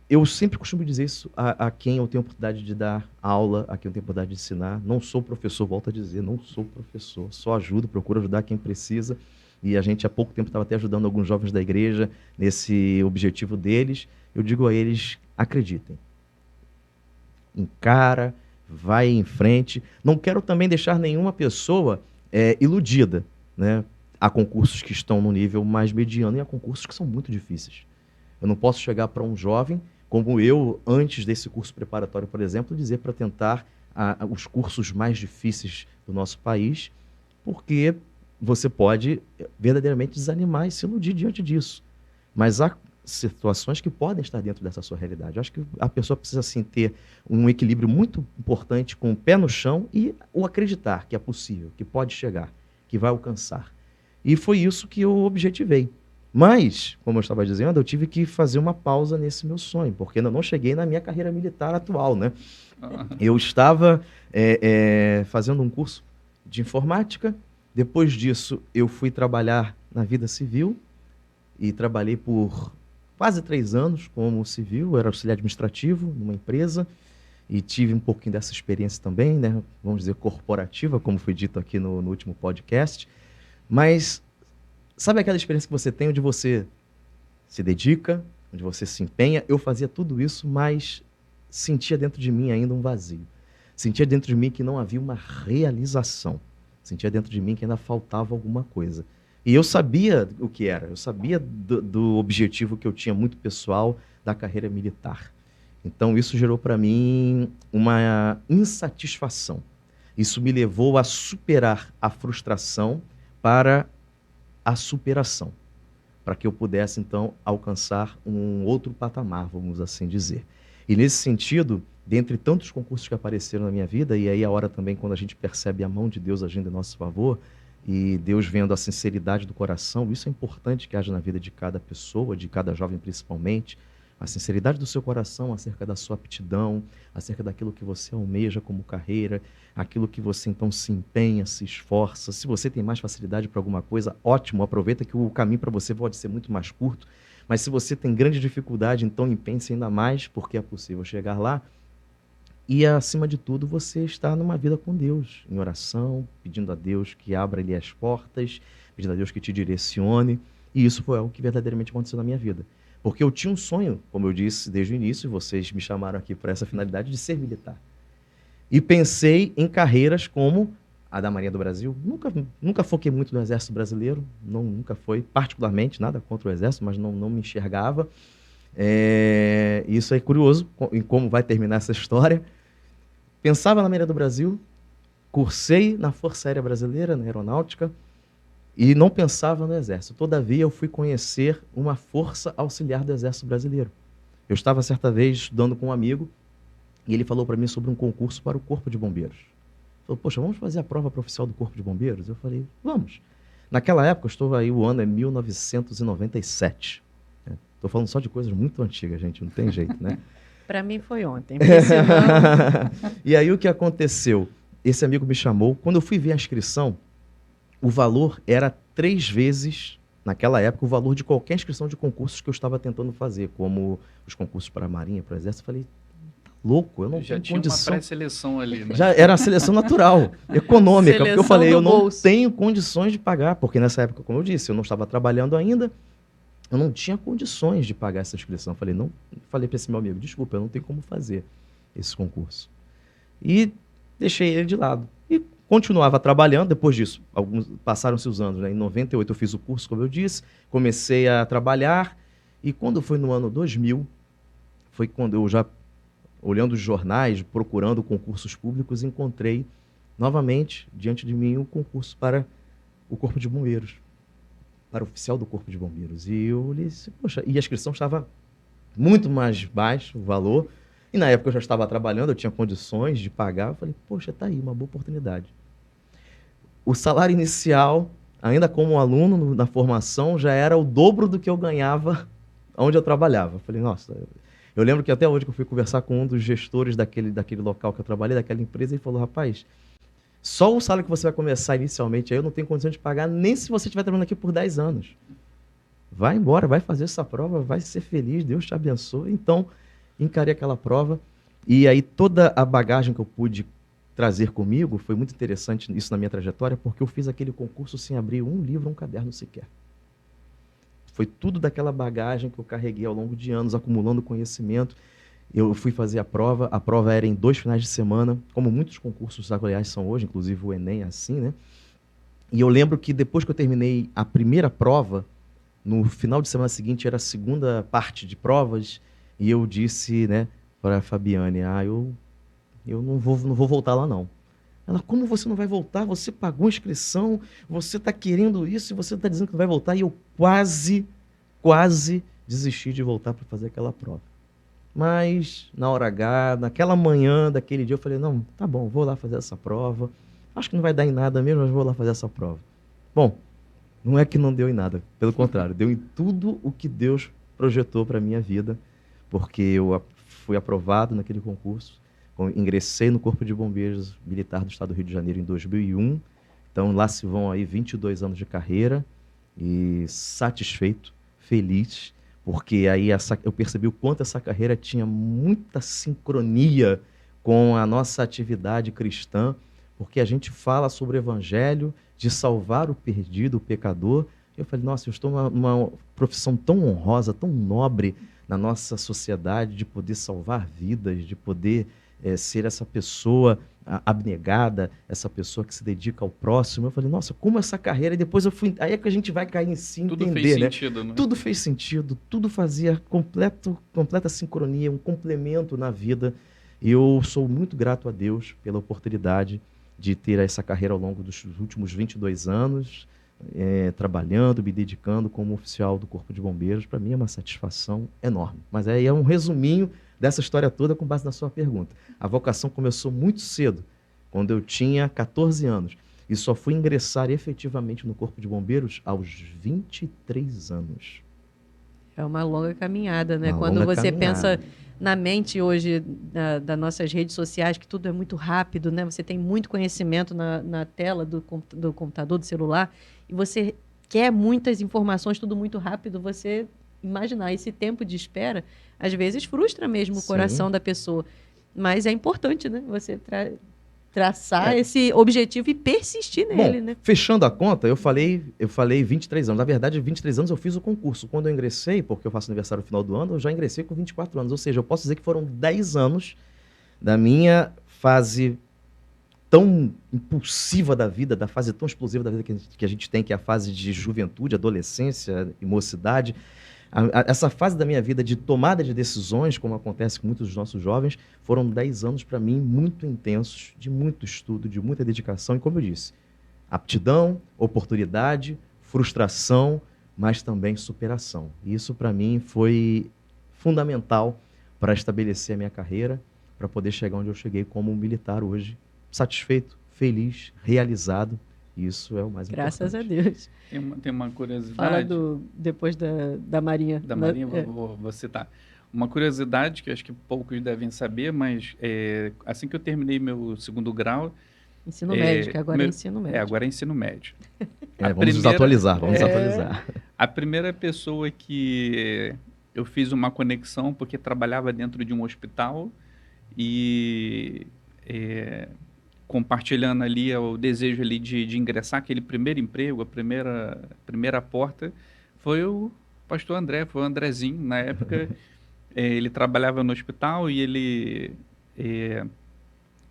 eu sempre costumo dizer isso a quem eu tenho a oportunidade de dar aula, a quem eu tenho a oportunidade de ensinar. Não sou professor, volto a dizer, não sou professor, só ajudo, procuro ajudar quem precisa. E a gente há pouco tempo estava até ajudando alguns jovens da igreja nesse objetivo deles. Eu digo a eles, acreditem, encara, vai em frente. Não quero também deixar nenhuma pessoa iludida, né? Há concursos que estão no nível mais mediano e há concursos que são muito difíceis. Eu não posso chegar para um jovem como eu, antes desse curso preparatório, por exemplo, dizer para tentar os cursos mais difíceis do nosso país, porque você pode verdadeiramente desanimar e se iludir diante disso. Mas há situações que podem estar dentro dessa sua realidade. Eu acho que a pessoa precisa, assim, ter um equilíbrio muito importante com o pé no chão e o acreditar que é possível, que pode chegar, que vai alcançar. E foi isso que eu objetivei. Mas, como eu estava dizendo, eu tive que fazer uma pausa nesse meu sonho, porque ainda não cheguei na minha carreira militar atual, né? Eu estava fazendo um curso de informática. Depois disso, eu fui trabalhar na vida civil e trabalhei por quase 3 anos como civil. Eu era auxiliar administrativo numa empresa e tive um pouquinho dessa experiência também, né? Vamos dizer, corporativa, como foi dito aqui no último podcast. Mas sabe aquela experiência que você tem onde você se dedica, onde você se empenha? Eu fazia tudo isso, mas sentia dentro de mim ainda um vazio. Sentia dentro de mim que não havia uma realização. Sentia dentro de mim que ainda faltava alguma coisa. E eu sabia o que era, eu sabia do objetivo que eu tinha muito pessoal da carreira militar. Então isso gerou para mim uma insatisfação. Isso me levou a superar a frustração para a superação, para que eu pudesse, então, alcançar um outro patamar, vamos assim dizer. E nesse sentido, dentre tantos concursos que apareceram na minha vida, e aí a hora também quando a gente percebe a mão de Deus agindo em nosso favor, e Deus vendo a sinceridade do coração, isso é importante que haja na vida de cada pessoa, de cada jovem principalmente, a sinceridade do seu coração acerca da sua aptidão, acerca daquilo que você almeja como carreira, aquilo que você então se empenha, se esforça. Se você tem mais facilidade para alguma coisa, ótimo, aproveita que o caminho para você pode ser muito mais curto, mas se você tem grande dificuldade, então empenhe-se ainda mais, porque é possível chegar lá. E, acima de tudo, você está numa vida com Deus, em oração, pedindo a Deus que abra-lhe as portas, pedindo a Deus que te direcione, e isso foi algo que verdadeiramente aconteceu na minha vida. Porque eu tinha um sonho, como eu disse desde o início, e vocês me chamaram aqui para essa finalidade de ser militar. E pensei em carreiras como a da Marinha do Brasil. Nunca foquei muito no Exército Brasileiro, nunca foi, particularmente, nada contra o Exército, mas não me enxergava. Isso é curioso, em como vai terminar essa história. Pensava na Marinha do Brasil, cursei na Força Aérea Brasileira, na Aeronáutica, e não pensava no Exército. Todavia, eu fui conhecer uma força auxiliar do Exército Brasileiro. Eu estava, certa vez, estudando com um amigo, e ele falou para mim sobre um concurso para o Corpo de Bombeiros. Ele falou, poxa, vamos fazer a prova para oficial do Corpo de Bombeiros? Eu falei, vamos. Naquela época, o ano é 1997. Estou falando só de coisas muito antigas, gente, não tem jeito, né? Para mim foi ontem. E aí o que aconteceu? Esse amigo me chamou. Quando eu fui ver a inscrição, o valor era 3 vezes, naquela época, o valor de qualquer inscrição de concursos que eu estava tentando fazer, como os concursos para a Marinha, para o Exército. Eu falei, tá louco, eu não tenho condição. Já tinha uma pré-seleção ali, né? Já era a seleção natural, econômica, porque eu falei, eu não tenho condições de pagar, porque nessa época, como eu disse, eu não estava trabalhando ainda, eu não tinha condições de pagar essa inscrição. Falei para esse meu amigo, desculpa, eu não tenho como fazer esse concurso. E deixei ele de lado. E continuava trabalhando. Depois disso, passaram-se os anos, né? Em 98 eu fiz o curso, como eu disse, comecei a trabalhar. E quando foi no ano 2000, foi quando eu já, olhando os jornais, procurando concursos públicos, encontrei novamente, diante de mim, um concurso para o Corpo de Bombeiros, para o oficial do Corpo de Bombeiros. E eu olhei assim, poxa, e a inscrição estava muito mais baixo, o valor. E na época eu já estava trabalhando, eu tinha condições de pagar. Eu falei, poxa, tá aí, uma boa oportunidade. O salário inicial, ainda como aluno na formação, já era o dobro do que eu ganhava onde eu trabalhava. Eu falei, nossa, Eu lembro que até hoje que eu fui conversar com um dos gestores daquele local que eu trabalhei, daquela empresa, e falou, rapaz, só o salário que você vai começar inicialmente, aí eu não tenho condição de pagar, nem se você estiver trabalhando aqui por 10 anos. Vai embora, vai fazer essa prova, vai ser feliz, Deus te abençoe. Então, encarei aquela prova, e aí toda a bagagem que eu pude trazer comigo, foi muito interessante isso na minha trajetória, porque eu fiz aquele concurso sem abrir um livro, um caderno sequer. Foi tudo daquela bagagem que eu carreguei ao longo de anos, acumulando conhecimento. Eu fui fazer a prova era em 2 finais de semana, como muitos concursos aliás são hoje, inclusive o Enem é assim, né? E eu lembro que depois que eu terminei a primeira prova, no final de semana seguinte era a segunda parte de provas, e eu disse, né, para a Fabiane, eu não vou voltar lá não. Ela, como você não vai voltar? Você pagou a inscrição, você está querendo isso e você está dizendo que não vai voltar. E eu quase desisti de voltar para fazer aquela prova. Mas, na hora H, naquela manhã daquele dia, eu falei, não, tá bom, vou lá fazer essa prova. Acho que não vai dar em nada mesmo, mas vou lá fazer essa prova. Bom, não é que não deu em nada, pelo contrário, deu em tudo o que Deus projetou para a minha vida, porque eu fui aprovado naquele concurso, ingressei no Corpo de Bombeiros Militar do Estado do Rio de Janeiro em 2001, então lá se vão aí 22 anos de carreira, e satisfeito, feliz, porque aí eu percebi o quanto essa carreira tinha muita sincronia com a nossa atividade cristã, porque a gente fala sobre o evangelho, de salvar o perdido, o pecador. Eu falei, nossa, eu estou numa profissão tão honrosa, tão nobre na nossa sociedade, de poder salvar vidas, de poder ser essa pessoa abnegada, essa pessoa que se dedica ao próximo. Eu falei, nossa, como essa carreira, e depois eu fui, aí é que a gente vai cair em si, tudo entender, fez né? sentido, né? Tudo fez sentido, tudo fazia completa sincronia, um complemento na vida. E eu sou muito grato a Deus pela oportunidade de ter essa carreira ao longo dos últimos 22 anos, trabalhando, me dedicando como oficial do Corpo de Bombeiros. Para mim é uma satisfação enorme. Mas aí é um resuminho dessa história toda com base na sua pergunta. A vocação começou muito cedo, quando eu tinha 14 anos, e só fui ingressar efetivamente no Corpo de Bombeiros aos 23 anos. É uma longa caminhada, né? Uma Quando longa você caminhada. pensa na mente hoje das nossas redes sociais, que tudo é muito rápido, né? Você tem muito conhecimento na tela do computador, do celular, e você quer muitas informações, tudo muito rápido, você imaginar esse tempo de espera, às vezes frustra mesmo o Sim. coração da pessoa. Mas é importante, né? Você traçar esse objetivo e persistir nele, Bom, né? fechando a conta, eu falei 23 anos. Na verdade, 23 anos eu fiz o concurso. Quando eu ingressei, porque eu faço aniversário no final do ano, eu já ingressei com 24 anos. Ou seja, eu posso dizer que foram 10 anos da minha fase tão impulsiva da vida, da fase tão explosiva da vida que a gente tem, que é a fase de juventude, adolescência e mocidade. Essa fase da minha vida de tomada de decisões, como acontece com muitos dos nossos jovens, foram 10 anos para mim muito intensos, de muito estudo, de muita dedicação e, como eu disse, aptidão, oportunidade, frustração, mas também superação. E isso para mim foi fundamental para estabelecer a minha carreira, para poder chegar onde eu cheguei como militar hoje, satisfeito, feliz, realizado. Isso é o mais Graças importante. a Deus. Tem uma curiosidade. Fala depois da Marinha. Da Marinha, vou citar. Uma curiosidade que acho que poucos devem saber, mas assim que eu terminei meu segundo grau... Ensino médio, que agora é ensino médio. Agora é ensino médio. Vamos desatualizar. A primeira pessoa que eu fiz uma conexão, porque trabalhava dentro de um hospital e... compartilhando ali o desejo ali de ingressar, aquele primeiro emprego, a primeira porta, foi o pastor André, foi o Andrezinho. Na época, ele trabalhava no hospital e ele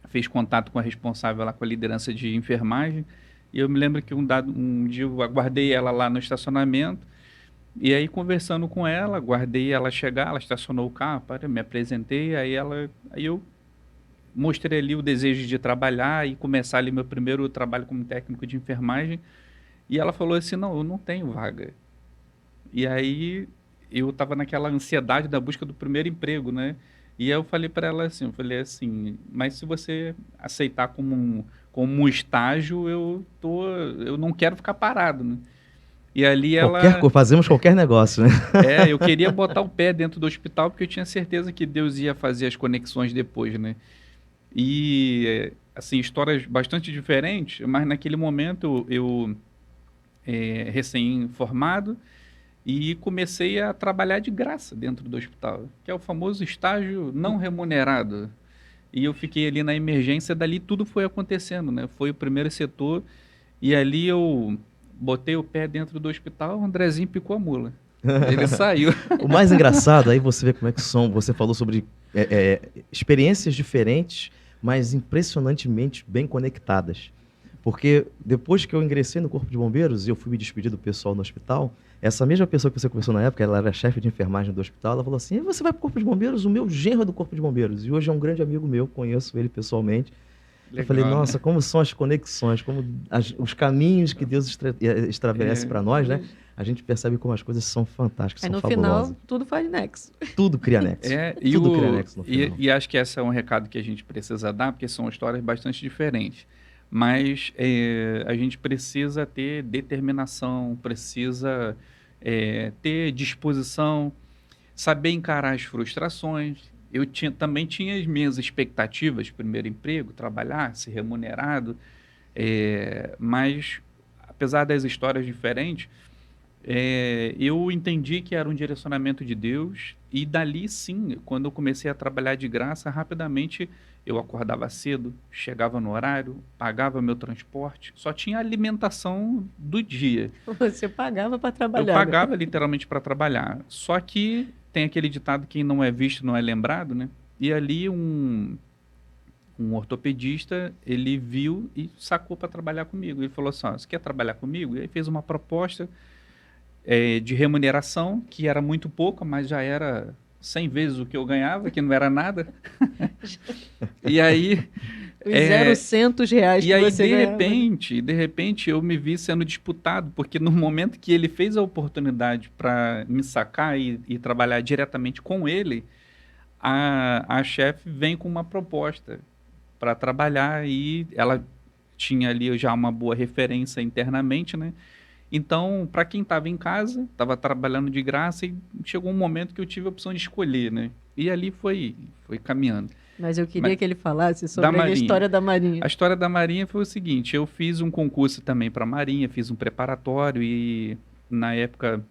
fez contato com a responsável lá, com a liderança de enfermagem, e eu me lembro que um dia eu aguardei ela lá no estacionamento, e aí conversando com ela, aguardei ela chegar, ela estacionou o carro, me apresentei, aí eu mostrei ali o desejo de trabalhar e começar ali meu primeiro trabalho como técnico de enfermagem. E ela falou assim, não, eu não tenho vaga. E aí eu estava naquela ansiedade da busca do primeiro emprego, né? E aí eu falei para ela assim, mas se você aceitar como um estágio, eu não quero ficar parado, né? E ali Fazemos qualquer negócio, né? eu queria botar o pé dentro do hospital porque eu tinha certeza que Deus ia fazer as conexões depois, né? E, assim, histórias bastante diferentes, mas naquele momento eu recém-formado, e comecei a trabalhar de graça dentro do hospital, que é o famoso estágio não remunerado. E eu fiquei ali na emergência, dali tudo foi acontecendo, né? Foi o primeiro setor, e ali eu botei o pé dentro do hospital, o Andrezinho picou a mula. Ele saiu. O mais engraçado, aí você vê como é que você falou sobre experiências diferentes, mas impressionantemente bem conectadas. Porque depois que eu ingressei no Corpo de Bombeiros e eu fui me despedir do pessoal no hospital, essa mesma pessoa que você conversou na época, ela era chefe de enfermagem do hospital, ela falou assim: você vai para o Corpo de Bombeiros? O meu genro é do Corpo de Bombeiros. E hoje é um grande amigo meu, conheço ele pessoalmente. Legal, eu falei, nossa, né? como são as conexões, como os caminhos que Deus estabelece para nós, né? A gente percebe como as coisas são fantásticas, Aí são no fabulosas. final, tudo faz nexo. Tudo cria nexo. Tudo cria nexo no final. E acho que esse é um recado que a gente precisa dar, porque são histórias bastante diferentes. Mas a gente precisa ter determinação, precisa ter disposição, saber encarar as frustrações. Eu também tinha as minhas expectativas, primeiro emprego, trabalhar, ser remunerado, mas apesar das histórias diferentes, eu entendi que era um direcionamento de Deus, e dali sim, quando eu comecei a trabalhar de graça, rapidamente eu acordava cedo, chegava no horário, pagava meu transporte, só tinha alimentação do dia. Você pagava para Eu trabalhar. pagava literalmente para trabalhar. Só que tem aquele ditado: quem não é visto não é lembrado, né? E ali um ortopedista, ele viu e sacou para trabalhar comigo. Ele falou assim: você quer trabalhar comigo? E aí fez uma proposta de remuneração, que era muito pouca, mas já era 100 vezes o que eu ganhava, que não era nada. E aí... Os R$0 e que aí, você ganhava. de repente, eu me vi sendo disputado, porque no momento que ele fez a oportunidade para me sacar e trabalhar diretamente com ele, a chefe vem com uma proposta para trabalhar, e ela tinha ali já uma boa referência internamente, né? Então, para quem estava em casa, estava trabalhando de graça, e chegou um momento que eu tive a opção de escolher, né? E ali foi caminhando. Mas eu queria que ele falasse sobre Da a história da Marinha. A história da Marinha foi o seguinte: eu fiz um concurso também para a Marinha, fiz um preparatório, e na época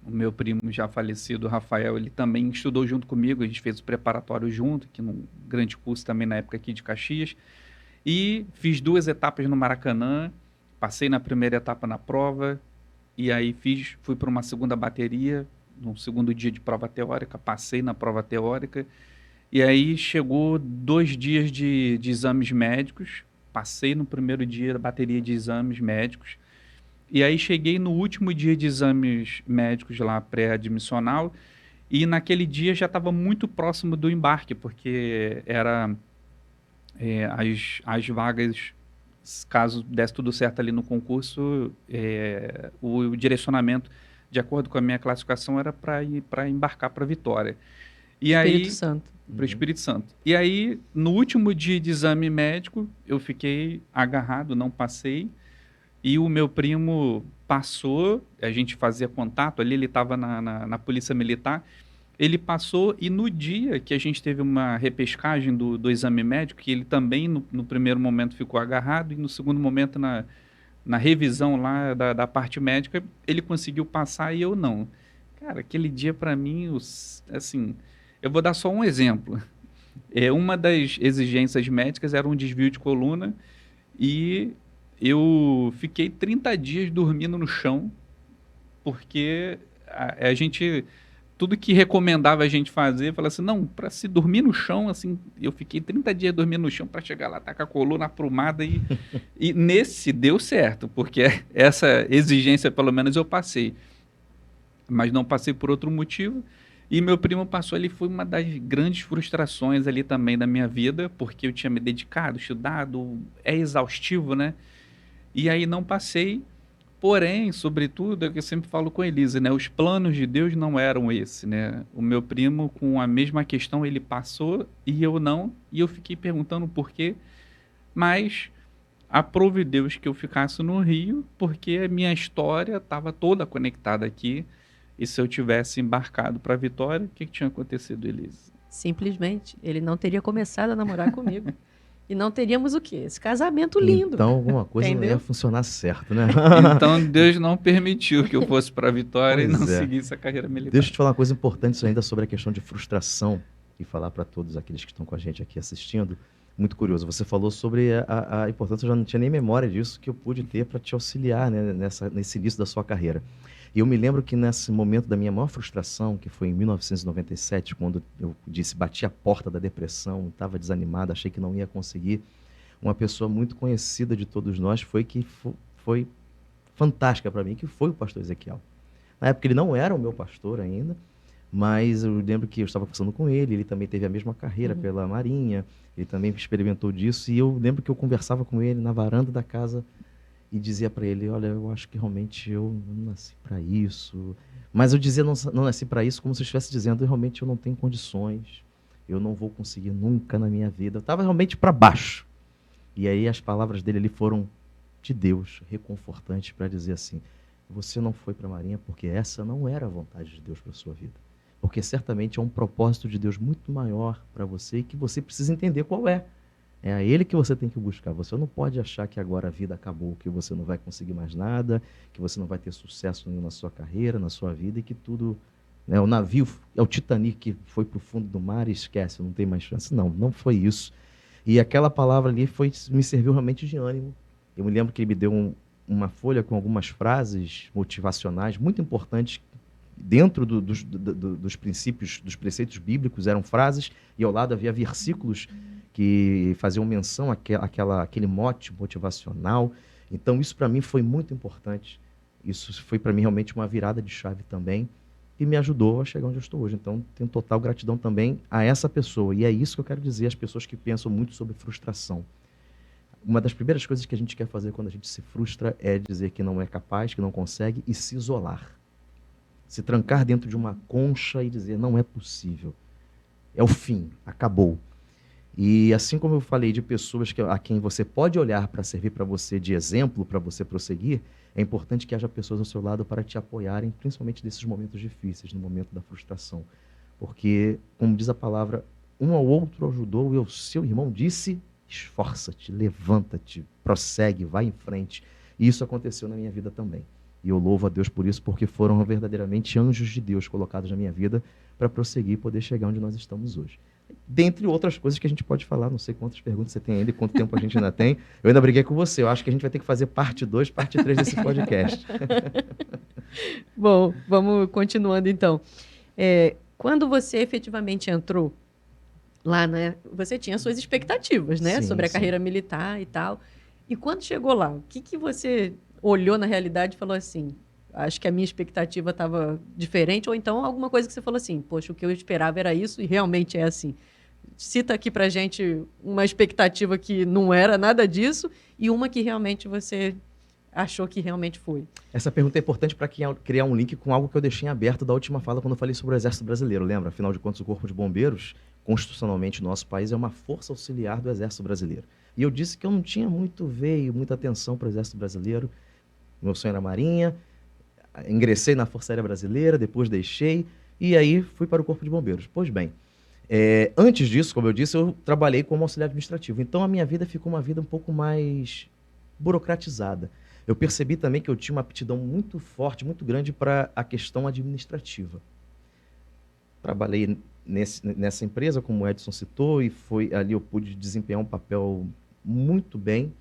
o meu primo já falecido, Rafael, ele também estudou junto comigo, a gente fez o preparatório junto, que num grande curso também na época aqui de Caxias, e fiz 2 etapas no Maracanã, passei na primeira etapa na prova, e aí fui para uma segunda bateria, no segundo dia de prova teórica, passei na prova teórica, e aí chegou 2 dias de exames médicos, passei no primeiro dia da bateria de exames médicos, e aí cheguei no último dia de exames médicos lá, pré-admissional, e naquele dia já estava muito próximo do embarque, porque era as vagas, caso desse tudo certo ali no concurso, o direcionamento, de acordo com a minha classificação, era para embarcar para Vitória. E Espírito Santo. Para o Espírito Santo. E aí, no último dia de exame médico, eu fiquei agarrado, não passei. E o meu primo passou, a gente fazia contato ali, ele estava na Polícia Militar. Ele passou, e no dia que a gente teve uma repescagem do exame médico, que ele também no primeiro momento ficou agarrado, e no segundo momento na revisão lá da parte médica, ele conseguiu passar e eu não. Cara, aquele dia para mim, assim, eu vou dar só um exemplo. Uma das exigências médicas era um desvio de coluna, e eu fiquei 30 dias dormindo no chão, porque a gente... Tudo que recomendava a gente fazer, falava assim, não, para se dormir no chão, assim, eu fiquei 30 dias dormindo no chão para chegar lá, tá com a coluna aprumada, e nesse deu certo, porque essa exigência, pelo menos, eu passei. Mas não passei por outro motivo, e meu primo passou ali, foi uma das grandes frustrações ali também da minha vida, porque eu tinha me dedicado, estudado, é exaustivo, né? E aí não passei. Porém, sobretudo, é o que eu sempre falo com a Elisa, né? Os planos de Deus não eram esse, né? O meu primo, com a mesma questão, ele passou e eu não, e eu fiquei perguntando por quê, mas aprove Deus que eu ficasse no Rio, porque a minha história estava toda conectada aqui. E se eu tivesse embarcado para Vitória, o que tinha acontecido, Elise? Simplesmente, ele não teria começado a namorar comigo. E não teríamos o quê? Esse casamento lindo. Então, alguma coisa não ia Entendeu? funcionar certo, né? Então Deus não permitiu que eu fosse para Vitória e não Pois é. seguisse a carreira militar. Deixa eu te falar uma coisa importante ainda sobre a questão de frustração e falar para todos aqueles que estão com a gente aqui assistindo. Muito curioso. Você falou sobre a importância, eu já não tinha nem memória disso, que eu pude ter para te auxiliar, né, nesse início da sua carreira. E eu me lembro que nesse momento da minha maior frustração, que foi em 1997, quando eu bati a porta da depressão, estava desanimado, achei que não ia conseguir, uma pessoa muito conhecida de todos nós foi fantástica para mim, que foi o pastor Ezequiel. Na época ele não era o meu pastor ainda, mas eu lembro que eu estava conversando com ele, ele também teve a mesma carreira pela Marinha, ele também experimentou disso, e eu lembro que eu conversava com ele na varanda da casa e dizia para ele, olha, eu acho que realmente eu não nasci para isso. Mas eu dizia não nasci para isso como se eu estivesse dizendo, realmente eu não tenho condições, eu não vou conseguir nunca na minha vida. Eu estava realmente para baixo. E aí as palavras dele ali foram de Deus, reconfortantes, para dizer assim, você não foi para a Marinha porque essa não era a vontade de Deus para a sua vida. Porque certamente é um propósito de Deus muito maior para você e que você precisa entender qual é. É a Ele que você tem que buscar. Você não pode achar que agora a vida acabou, que você não vai conseguir mais nada, que você não vai ter sucesso nenhum na sua carreira, na sua vida e que tudo... Né, o navio é o Titanic que foi para o fundo do mar e esquece, não tem mais chance. Não, não foi isso. E aquela palavra ali me serviu realmente de ânimo. Eu me lembro que ele me deu uma folha com algumas frases motivacionais muito importantes dentro dos princípios, dos preceitos bíblicos, eram frases, e ao lado havia versículos que faziam menção àquele mote motivacional. Então, isso para mim foi muito importante. Isso foi para mim realmente uma virada de chave também, e me ajudou a chegar onde eu estou hoje. Então, tenho total gratidão também a essa pessoa. E é isso que eu quero dizer às pessoas que pensam muito sobre frustração. Uma das primeiras coisas que a gente quer fazer quando a gente se frustra é dizer que não é capaz, que não consegue, e se isolar. Se trancar dentro de uma concha e dizer, não é possível. É o fim, acabou. E assim como eu falei de pessoas a quem você pode olhar para servir para você de exemplo, para você prosseguir, é importante que haja pessoas ao seu lado para te apoiarem, principalmente nesses momentos difíceis, no momento da frustração. Porque, como diz a palavra, um ao outro ajudou e o seu irmão disse, esforça-te, levanta-te, prossegue, vai em frente. E isso aconteceu na minha vida também. E eu louvo a Deus por isso, porque foram verdadeiramente anjos de Deus colocados na minha vida para prosseguir e poder chegar onde nós estamos hoje. Dentre outras coisas que a gente pode falar, não sei quantas perguntas você tem ainda e quanto tempo a gente ainda tem. Eu ainda briguei com você, eu acho que a gente vai ter que fazer parte 2, parte 3 desse podcast. Bom, vamos continuando então. Quando você efetivamente entrou lá, né, você tinha suas expectativas, né, Sim, sobre a sim. carreira militar e tal. E quando chegou lá, o que você olhou na realidade e falou assim, acho que a minha expectativa estava diferente, ou então alguma coisa que você falou assim, poxa, o que eu esperava era isso e realmente é assim. Cita aqui pra gente uma expectativa que não era nada disso e uma que realmente você achou que realmente foi. Essa pergunta é importante para criar um link com algo que eu deixei em aberto da última fala quando eu falei sobre o Exército Brasileiro, lembra? Afinal de contas, o Corpo de Bombeiros, constitucionalmente no nosso país, é uma força auxiliar do Exército Brasileiro. E eu disse que eu não tinha muita atenção para o Exército Brasileiro. Meu sonho era a Marinha, ingressei na Força Aérea Brasileira, depois deixei, e aí fui para o Corpo de Bombeiros. Pois bem, antes disso, como eu disse, eu trabalhei como auxiliar administrativo. Então a minha vida ficou uma vida um pouco mais burocratizada. Eu percebi também que eu tinha uma aptidão muito forte, muito grande para a questão administrativa. Trabalhei nessa empresa, como o Edson citou, e ali eu pude desempenhar um papel muito bem.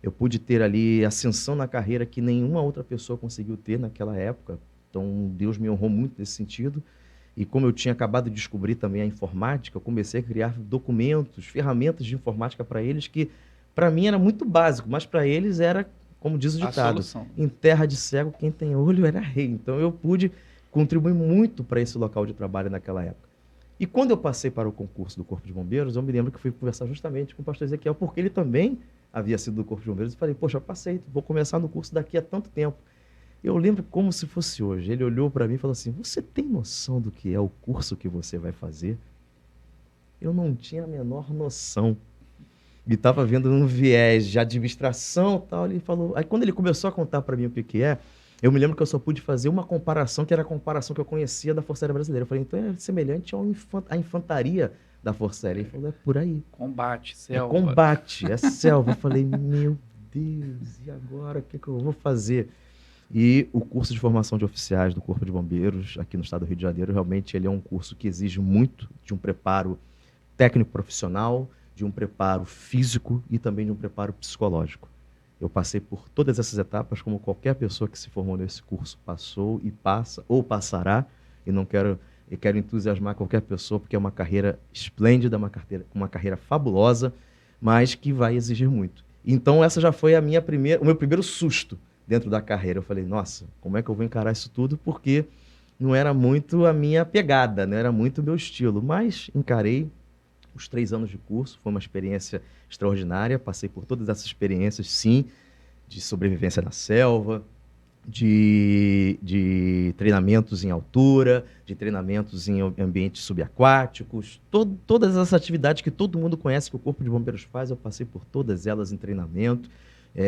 Eu pude ter ali ascensão na carreira que nenhuma outra pessoa conseguiu ter naquela época. Então, Deus me honrou muito nesse sentido. E como eu tinha acabado de descobrir também a informática, eu comecei a criar documentos, ferramentas de informática para eles que, para mim, era muito básico, mas para eles era, como diz o ditado, em terra de cego, quem tem olho era rei. Então, eu pude contribuir muito para esse local de trabalho naquela época. E quando eu passei para o concurso do Corpo de Bombeiros, eu me lembro que fui conversar justamente com o pastor Ezequiel, porque ele também havia sido do Corpo de Bombeiros, e falei, poxa, eu passei, vou começar no curso daqui a tanto tempo. Eu lembro como se fosse hoje. Ele olhou para mim e falou assim, você tem noção do que é o curso que você vai fazer? Eu não tinha a menor noção. e estava vendo um viés de administração e tal. Ele falou. Aí quando ele começou a contar para mim o que que é, eu me lembro que eu só pude fazer uma comparação, que era a comparação que eu conhecia da Força Aérea Brasileira. Eu falei, então é semelhante à infantaria da Força Aérea. Ele falou, é por aí. Combate, É selva. combate, é selva. Eu falei, meu Deus, e agora? O que que eu vou fazer? E o curso de formação de oficiais do Corpo de Bombeiros, aqui no estado do Rio de Janeiro, realmente ele é um curso que exige muito de um preparo técnico profissional, de um preparo físico e também de um preparo psicológico. Eu passei por todas essas etapas, como qualquer pessoa que se formou nesse curso passou e passa ou passará, e não quero, eu quero entusiasmar qualquer pessoa, porque é uma carreira esplêndida, uma carreira fabulosa, mas que vai exigir muito. Então essa já foi o meu primeiro susto dentro da carreira. Eu falei, nossa, como é que eu vou encarar isso tudo? Porque não era muito a minha pegada, não era muito o meu estilo, mas encarei os 3 anos de curso, foi uma experiência extraordinária, passei por todas essas experiências, sim, de sobrevivência na selva, de treinamentos em altura, de treinamentos em ambientes subaquáticos, todas as atividades que todo mundo conhece que o Corpo de Bombeiros faz, eu passei por todas elas em treinamento.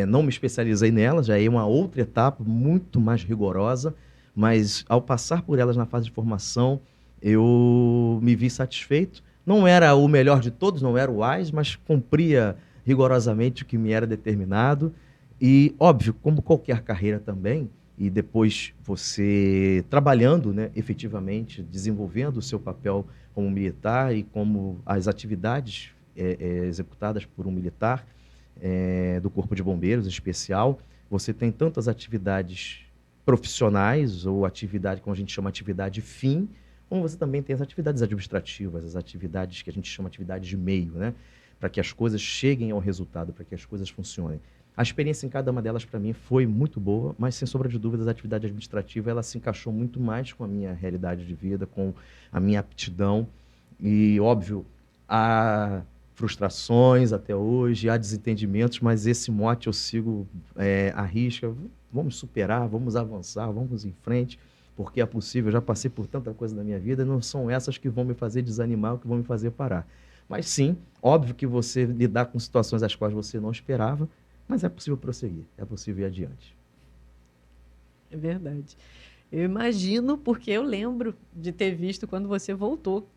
Não me especializei nelas, já é uma outra etapa muito mais rigorosa, mas ao passar por elas na fase de formação, eu me vi satisfeito. Não era o melhor de todos, não era o AIS, mas cumpria rigorosamente o que me era determinado. E, óbvio, como qualquer carreira também, e depois você trabalhando, né, efetivamente, desenvolvendo o seu papel como militar e como as atividades executadas por um militar do Corpo de Bombeiros, em especial, você tem tantas atividades profissionais ou atividade, como a gente chama, atividade fim, como você também tem as atividades administrativas, as atividades que a gente chama atividades de meio, né? Para que as coisas cheguem ao resultado, para que as coisas funcionem. A experiência em cada uma delas, para mim, foi muito boa, mas, sem sombra de dúvidas, a atividade administrativa ela se encaixou muito mais com a minha realidade de vida, com a minha aptidão. E, óbvio, há frustrações até hoje, há desentendimentos, mas esse mote eu sigo à risca. Vamos superar, vamos avançar, vamos em frente, porque é possível. Eu já passei por tanta coisa na minha vida, não são essas que vão me fazer desanimar, ou que vão me fazer parar. Mas sim, óbvio que você lidar com situações às quais você não esperava, mas é possível prosseguir, é possível ir adiante. É verdade. Eu imagino, porque eu lembro de ter visto quando você voltou.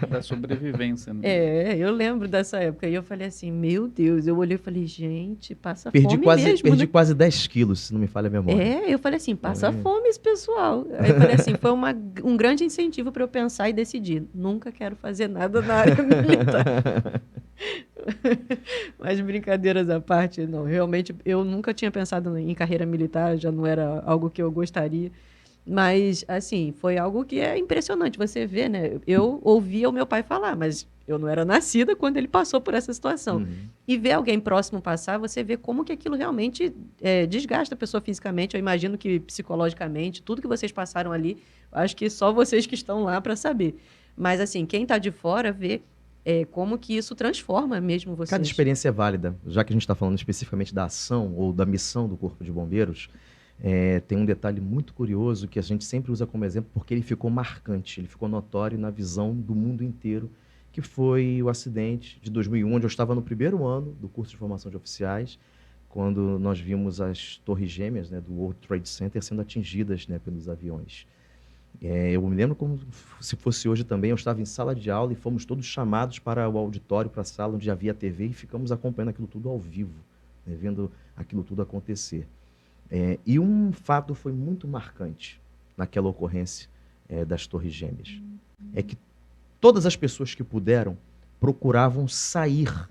Da sobrevivência, né? Eu lembro dessa época. E eu falei assim, meu Deus. Eu olhei e falei, gente, passa Perdi fome mesmo, perdi né? quase 10 quilos, se não me falha a memória. Eu falei assim, passa fome esse pessoal. Aí eu falei assim, foi um grande incentivo para eu pensar e decidir. Nunca quero fazer nada na área militar. Mas brincadeiras à parte, não. Realmente, eu nunca tinha pensado em carreira militar, já não era algo que eu gostaria. Mas, assim, foi algo que é impressionante. Você vê, né? Eu ouvia o meu pai falar, mas eu não era nascida quando ele passou por essa situação. Uhum. E ver alguém próximo passar, você vê como que aquilo realmente desgasta a pessoa fisicamente. Eu imagino que psicologicamente, tudo que vocês passaram ali, acho que só vocês que estão lá para saber. Mas, assim, quem está de fora vê como que isso transforma mesmo vocês. Cada experiência é válida. Já que a gente está falando especificamente da ação ou da missão do Corpo de Bombeiros, tem um detalhe muito curioso que a gente sempre usa como exemplo porque ele ficou marcante, ele ficou notório na visão do mundo inteiro, que foi o acidente de 2001, onde eu estava no primeiro ano do curso de formação de oficiais, quando nós vimos as torres gêmeas, né, do World Trade Center sendo atingidas, né, pelos aviões. Eu me lembro como se fosse hoje também, eu estava em sala de aula e fomos todos chamados para o auditório, para a sala onde havia TV e ficamos acompanhando aquilo tudo ao vivo, né, vendo aquilo tudo acontecer. E um fato foi muito marcante naquela ocorrência das Torres Gêmeas. É que todas as pessoas que puderam procuravam sair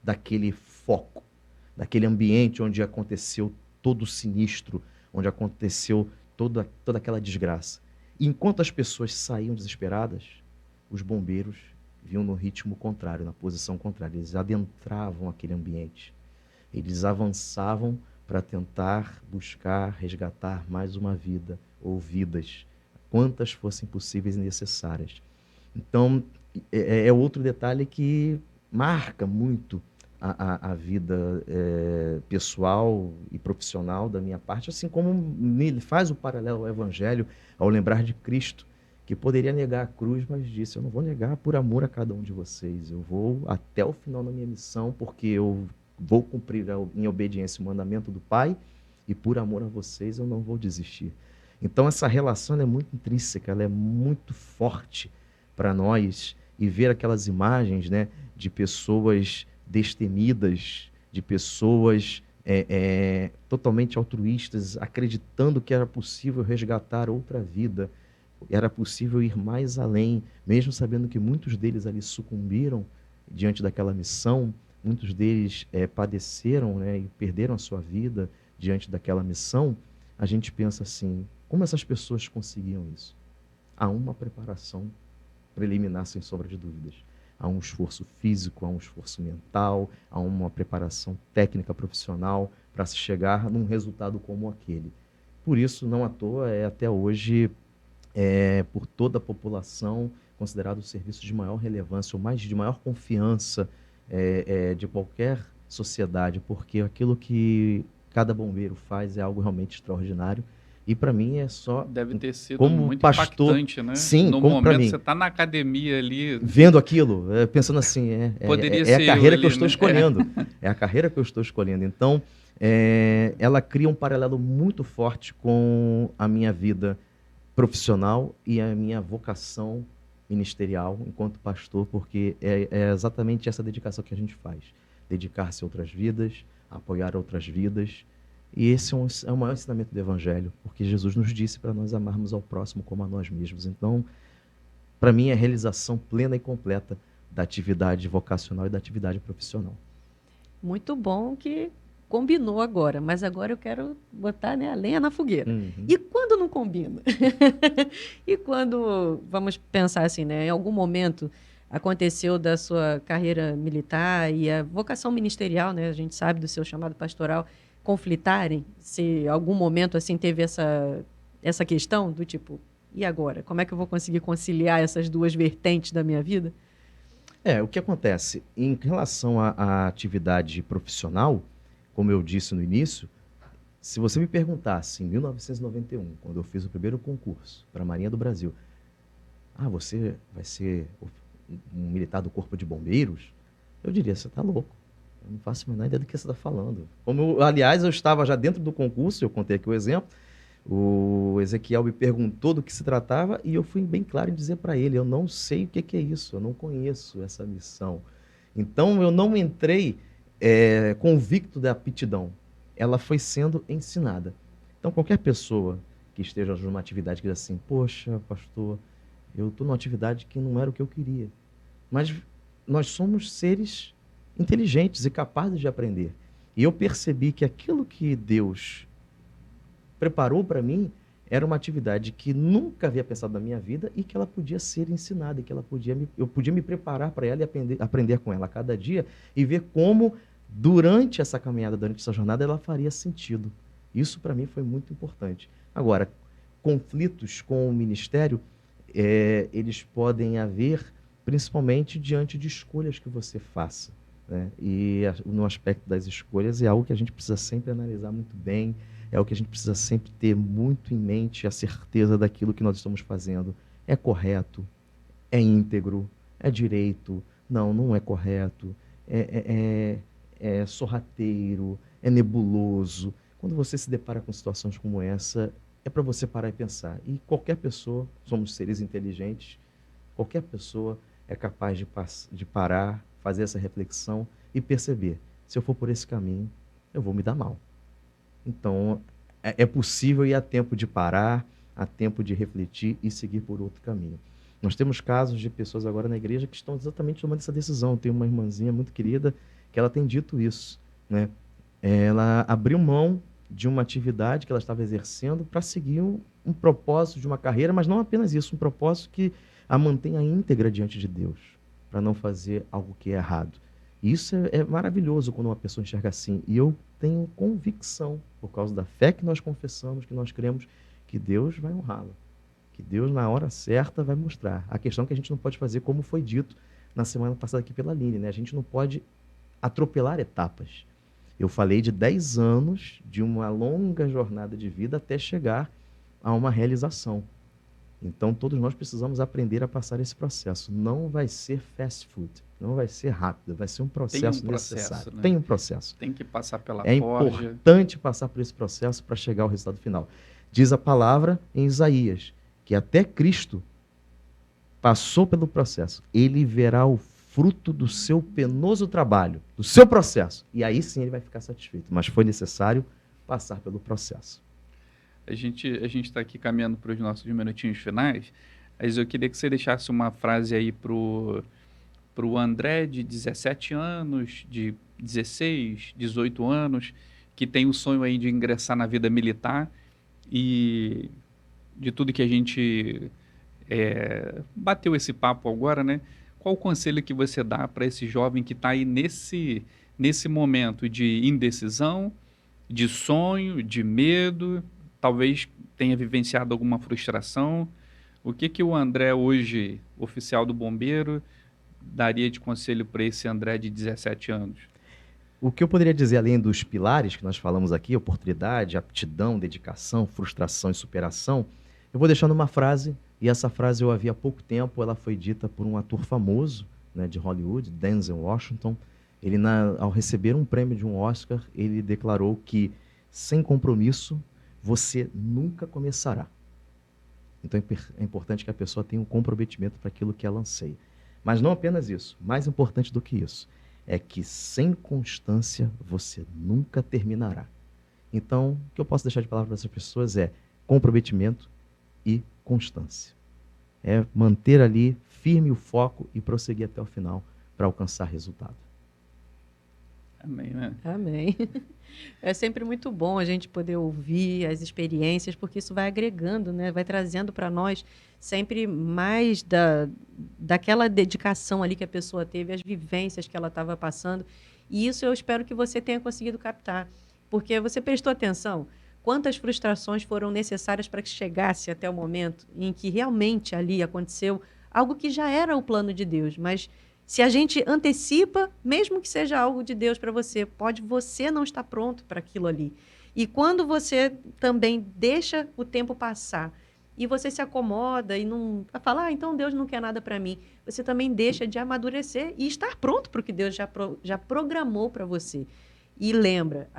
daquele foco, daquele ambiente onde aconteceu todo o sinistro, onde aconteceu toda aquela desgraça. E enquanto as pessoas saíam desesperadas, os bombeiros vinham no ritmo contrário, na posição contrária. Eles adentravam aquele ambiente. Eles avançavam para tentar buscar, resgatar mais uma vida ou vidas, quantas fossem possíveis e necessárias. Então, é outro detalhe que marca muito a vida pessoal e profissional da minha parte, assim como me faz o paralelo ao Evangelho, ao lembrar de Cristo, que poderia negar a cruz, mas disse: eu não vou negar por amor a cada um de vocês. Eu vou até o final da minha missão, porque eu vou cumprir em obediência o mandamento do Pai, e por amor a vocês eu não vou desistir. Então essa relação ela é muito intrínseca, ela é muito forte para nós, e ver aquelas imagens, né, de pessoas destemidas, de pessoas totalmente altruístas, acreditando que era possível resgatar outra vida, era possível ir mais além, mesmo sabendo que muitos deles ali sucumbiram diante daquela missão, muitos deles padeceram, né, e perderam a sua vida diante daquela missão. A gente pensa assim: como essas pessoas conseguiam isso? Há uma preparação preliminar, sem sombra de dúvidas. Há um esforço físico, há um esforço mental, há uma preparação técnica profissional para se chegar num resultado como aquele. Por isso, não à toa, até hoje, por toda a população, considerado o serviço de maior relevância, ou mais de maior confiança de qualquer sociedade, porque aquilo que cada bombeiro faz é algo realmente extraordinário. E para mim é só... Deve ter sido como muito pastor, impactante, né? sim, no como para momento mim, você está na academia ali, vendo aquilo, pensando assim, poderia é ser a carreira eu que eu ali, estou né? escolhendo. É a carreira que eu estou escolhendo. Então, ela cria um paralelo muito forte com a minha vida profissional e a minha vocação ministerial enquanto pastor, porque é exatamente essa dedicação que a gente faz. Dedicar-se a outras vidas, apoiar outras vidas. E esse é o maior ensinamento do Evangelho, porque Jesus nos disse para nós amarmos ao próximo como a nós mesmos. Então, para mim, é a realização plena e completa da atividade vocacional e da atividade profissional. Muito bom que combinou agora, mas agora eu quero botar, né, a lenha na fogueira. Uhum. E quando não combina? E quando, vamos pensar assim, né, em algum momento aconteceu da sua carreira militar e a vocação ministerial, né, a gente sabe do seu chamado pastoral, conflitarem? Se algum momento assim teve essa questão do tipo, e agora? Como é que eu vou conseguir conciliar essas duas vertentes da minha vida? O que acontece? Em relação à atividade profissional, como eu disse no início, se você me perguntasse em 1991, quando eu fiz o primeiro concurso para a Marinha do Brasil, você vai ser um militar do Corpo de Bombeiros? Eu diria: você está louco. Eu não faço a menor ideia do que você está falando. Aliás, eu estava já dentro do concurso, eu contei aqui o exemplo, o Ezequiel me perguntou do que se tratava e eu fui bem claro em dizer para ele: eu não sei o que é isso, eu não conheço essa missão. Então, eu não entrei convicto da aptidão. Ela foi sendo ensinada. Então, qualquer pessoa que esteja numa atividade que diz assim: poxa, pastor, eu estou numa atividade que não era o que eu queria. Mas nós somos seres inteligentes e capazes de aprender. E eu percebi que aquilo que Deus preparou para mim era uma atividade que nunca havia pensado na minha vida e que ela podia ser ensinada, e que eu podia me preparar para ela e aprender com ela a cada dia e ver como, durante essa caminhada, durante essa jornada, ela faria sentido. Isso para mim foi muito importante. Agora, conflitos com o ministério, eles podem haver principalmente diante de escolhas que você faça, né? E no aspecto das escolhas é algo que a gente precisa sempre analisar muito bem, é o que a gente precisa sempre ter muito em mente, a certeza daquilo que nós estamos fazendo é correto, é íntegro, é direito, não é correto, é sorrateiro, é nebuloso. Quando você se depara com situações como essa, é para você parar e pensar. E qualquer pessoa, somos seres inteligentes, qualquer pessoa é capaz de parar, fazer essa reflexão e perceber: se eu for por esse caminho, eu vou me dar mal. Então, é possível e há tempo de parar, há tempo de refletir e seguir por outro caminho. Nós temos casos de pessoas agora na igreja que estão exatamente tomando essa decisão. Tem uma irmãzinha muito querida que ela tem dito isso, né? Ela abriu mão de uma atividade que ela estava exercendo para seguir um propósito de uma carreira, mas não apenas isso, um propósito que a mantenha íntegra diante de Deus, para não fazer algo que é errado. E isso é maravilhoso quando uma pessoa enxerga assim. E eu tenho convicção, por causa da fé que nós confessamos, que nós cremos, que Deus vai honrá-la. Que Deus, na hora certa, vai mostrar. A questão é que a gente não pode fazer como foi dito na semana passada aqui pela Aline, né? A gente não pode atropelar etapas. Eu falei de 10 anos de uma longa jornada de vida até chegar a uma realização. Então, todos nós precisamos aprender a passar esse processo. Não vai ser fast food, não vai ser rápido, vai ser um processo necessário. Né? Tem um processo. Tem que passar pela forja. É importante passar por esse processo para chegar ao resultado final. Diz a palavra em Isaías que até Cristo passou pelo processo. Ele verá o fruto do seu penoso trabalho, do seu processo. E aí sim ele vai ficar satisfeito. Mas foi necessário passar pelo processo. A gente está aqui caminhando para os nossos minutinhos finais, mas eu queria que você deixasse uma frase aí para o André, de 17 anos, de 16, 18 anos, que tem o sonho aí de ingressar na vida militar, e de tudo que a gente bateu esse papo agora, né? Qual o conselho que você dá para esse jovem que está aí nesse momento de indecisão, de sonho, de medo, talvez tenha vivenciado alguma frustração? O que o André hoje, oficial do bombeiro, daria de conselho para esse André de 17 anos? O que eu poderia dizer, além dos pilares que nós falamos aqui, oportunidade, aptidão, dedicação, frustração e superação, eu vou deixar numa frase, e essa frase eu a vi há pouco tempo, ela foi dita por um ator famoso, né, de Hollywood, Denzel Washington. Ele, ao receber um prêmio de um Oscar, ele declarou que, sem compromisso, você nunca começará. Então é importante que a pessoa tenha um comprometimento para aquilo que ela anseia. Mas não apenas isso, mais importante do que isso, é que sem constância você nunca terminará. Então, o que eu posso deixar de palavra para essas pessoas é comprometimento e constância. É manter ali firme o foco e prosseguir até o final para alcançar resultado. Amém, né? Amém. É sempre muito bom a gente poder ouvir as experiências, porque isso vai agregando, né? Vai trazendo para nós sempre mais daquela dedicação ali que a pessoa teve, as vivências que ela estava passando. E isso eu espero que você tenha conseguido captar, porque você prestou atenção quantas frustrações foram necessárias para que chegasse até o momento em que realmente ali aconteceu algo que já era o plano de Deus, mas se a gente antecipa, mesmo que seja algo de Deus para você, pode você não estar pronto para aquilo ali. E quando você também deixa o tempo passar e você se acomoda e não fala, então Deus não quer nada para mim, você também deixa de amadurecer e estar pronto para o que Deus já programou para você. E lembra,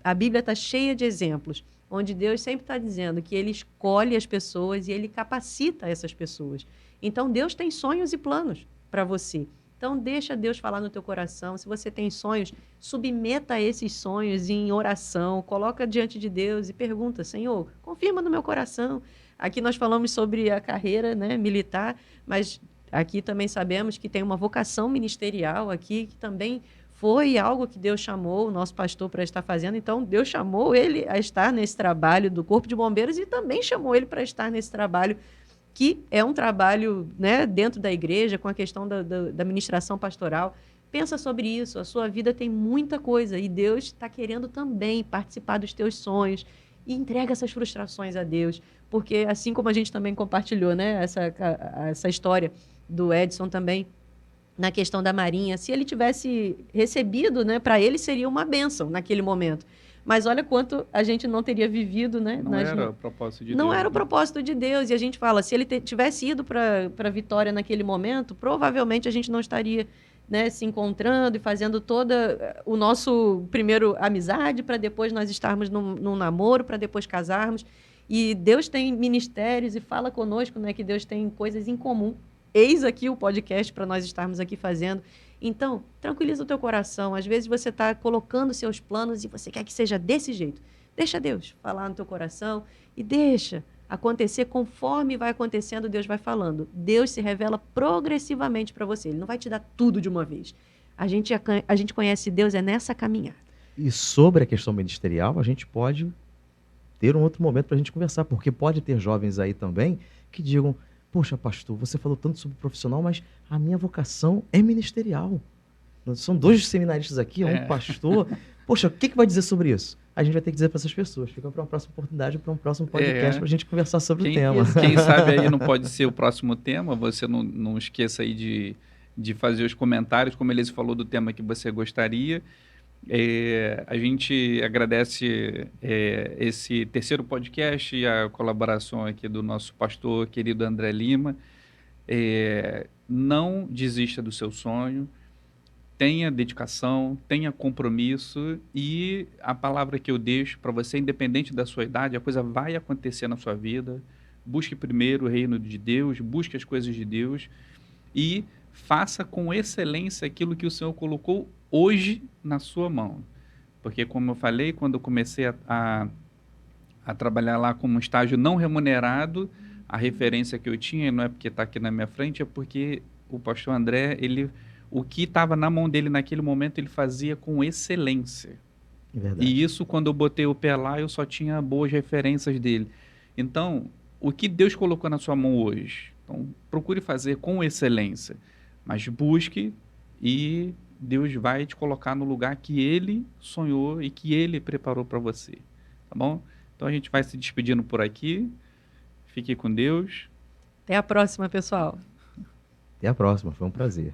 a Bíblia está cheia de exemplos, onde Deus sempre está dizendo que Ele escolhe as pessoas e Ele capacita essas pessoas. Então Deus tem sonhos e planos para você. Então, deixa Deus falar no teu coração. Se você tem sonhos, submeta esses sonhos em oração, coloca diante de Deus e pergunta, Senhor, confirma no meu coração. Aqui nós falamos sobre a carreira, né, militar, mas aqui também sabemos que tem uma vocação ministerial aqui, que também foi algo que Deus chamou o nosso pastor para estar fazendo. Então, Deus chamou ele a estar nesse trabalho do Corpo de Bombeiros e também chamou ele para estar nesse trabalho que é um trabalho, né, dentro da igreja, com a questão da ministração pastoral. Pensa sobre isso, a sua vida tem muita coisa e Deus está querendo também participar dos teus sonhos e entrega essas frustrações a Deus, porque assim como a gente também compartilhou, né, essa história do Edson também, na questão da Marinha, se ele tivesse recebido, né, para ele seria uma bênção naquele momento. Mas olha quanto a gente não teria vivido, né? Não era o propósito de Deus. Não era o propósito de Deus. E a gente fala, se ele tivesse ido para a Vitória naquele momento, provavelmente a gente não estaria, né, se encontrando e fazendo toda o nosso primeiro amizade para depois nós estarmos num namoro, para depois casarmos. E Deus tem ministérios e fala conosco, né, que Deus tem coisas em comum. Eis aqui o podcast para nós estarmos aqui fazendo. Então, tranquiliza o teu coração. Às vezes você está colocando seus planos e você quer que seja desse jeito. Deixa Deus falar no teu coração e deixa acontecer conforme vai acontecendo, Deus vai falando. Deus se revela progressivamente para você. Ele não vai te dar tudo de uma vez. A gente conhece Deus nessa caminhada. E sobre a questão ministerial, a gente pode ter um outro momento para a gente conversar, porque pode ter jovens aí também que digam, poxa, pastor, você falou tanto sobre profissional, mas a minha vocação é ministerial. São dois seminaristas aqui, um pastor. Poxa, o que vai dizer sobre isso? A gente vai ter que dizer para essas pessoas. Fica para uma próxima oportunidade, para um próximo podcast, para a gente conversar sobre o tema. Quem sabe aí não pode ser o próximo tema. Você não esqueça aí de fazer os comentários, como Elise falou, do tema que você gostaria. A gente agradece esse terceiro podcast e a colaboração aqui do nosso pastor querido André Lima. Não desista do seu sonho, tenha dedicação, tenha compromisso, e a palavra que eu deixo para você, independente da sua idade, a coisa vai acontecer na sua vida. Busque primeiro o reino de Deus, busque as coisas de Deus e faça com excelência aquilo que o Senhor colocou hoje na sua mão. Porque, como eu falei, quando eu comecei a trabalhar lá como estágio não remunerado, a referência que eu tinha, não é porque está aqui na minha frente, é porque o pastor André, o que estava na mão dele naquele momento, ele fazia com excelência. Verdade. E isso, quando eu botei o pé lá, eu só tinha boas referências dele. Então, o que Deus colocou na sua mão hoje? Então, procure fazer com excelência, mas busque, e Deus vai te colocar no lugar que Ele sonhou e que Ele preparou para você, tá bom? Então, a gente vai se despedindo por aqui. Fique com Deus. Até a próxima, pessoal. Até a próxima, foi um prazer.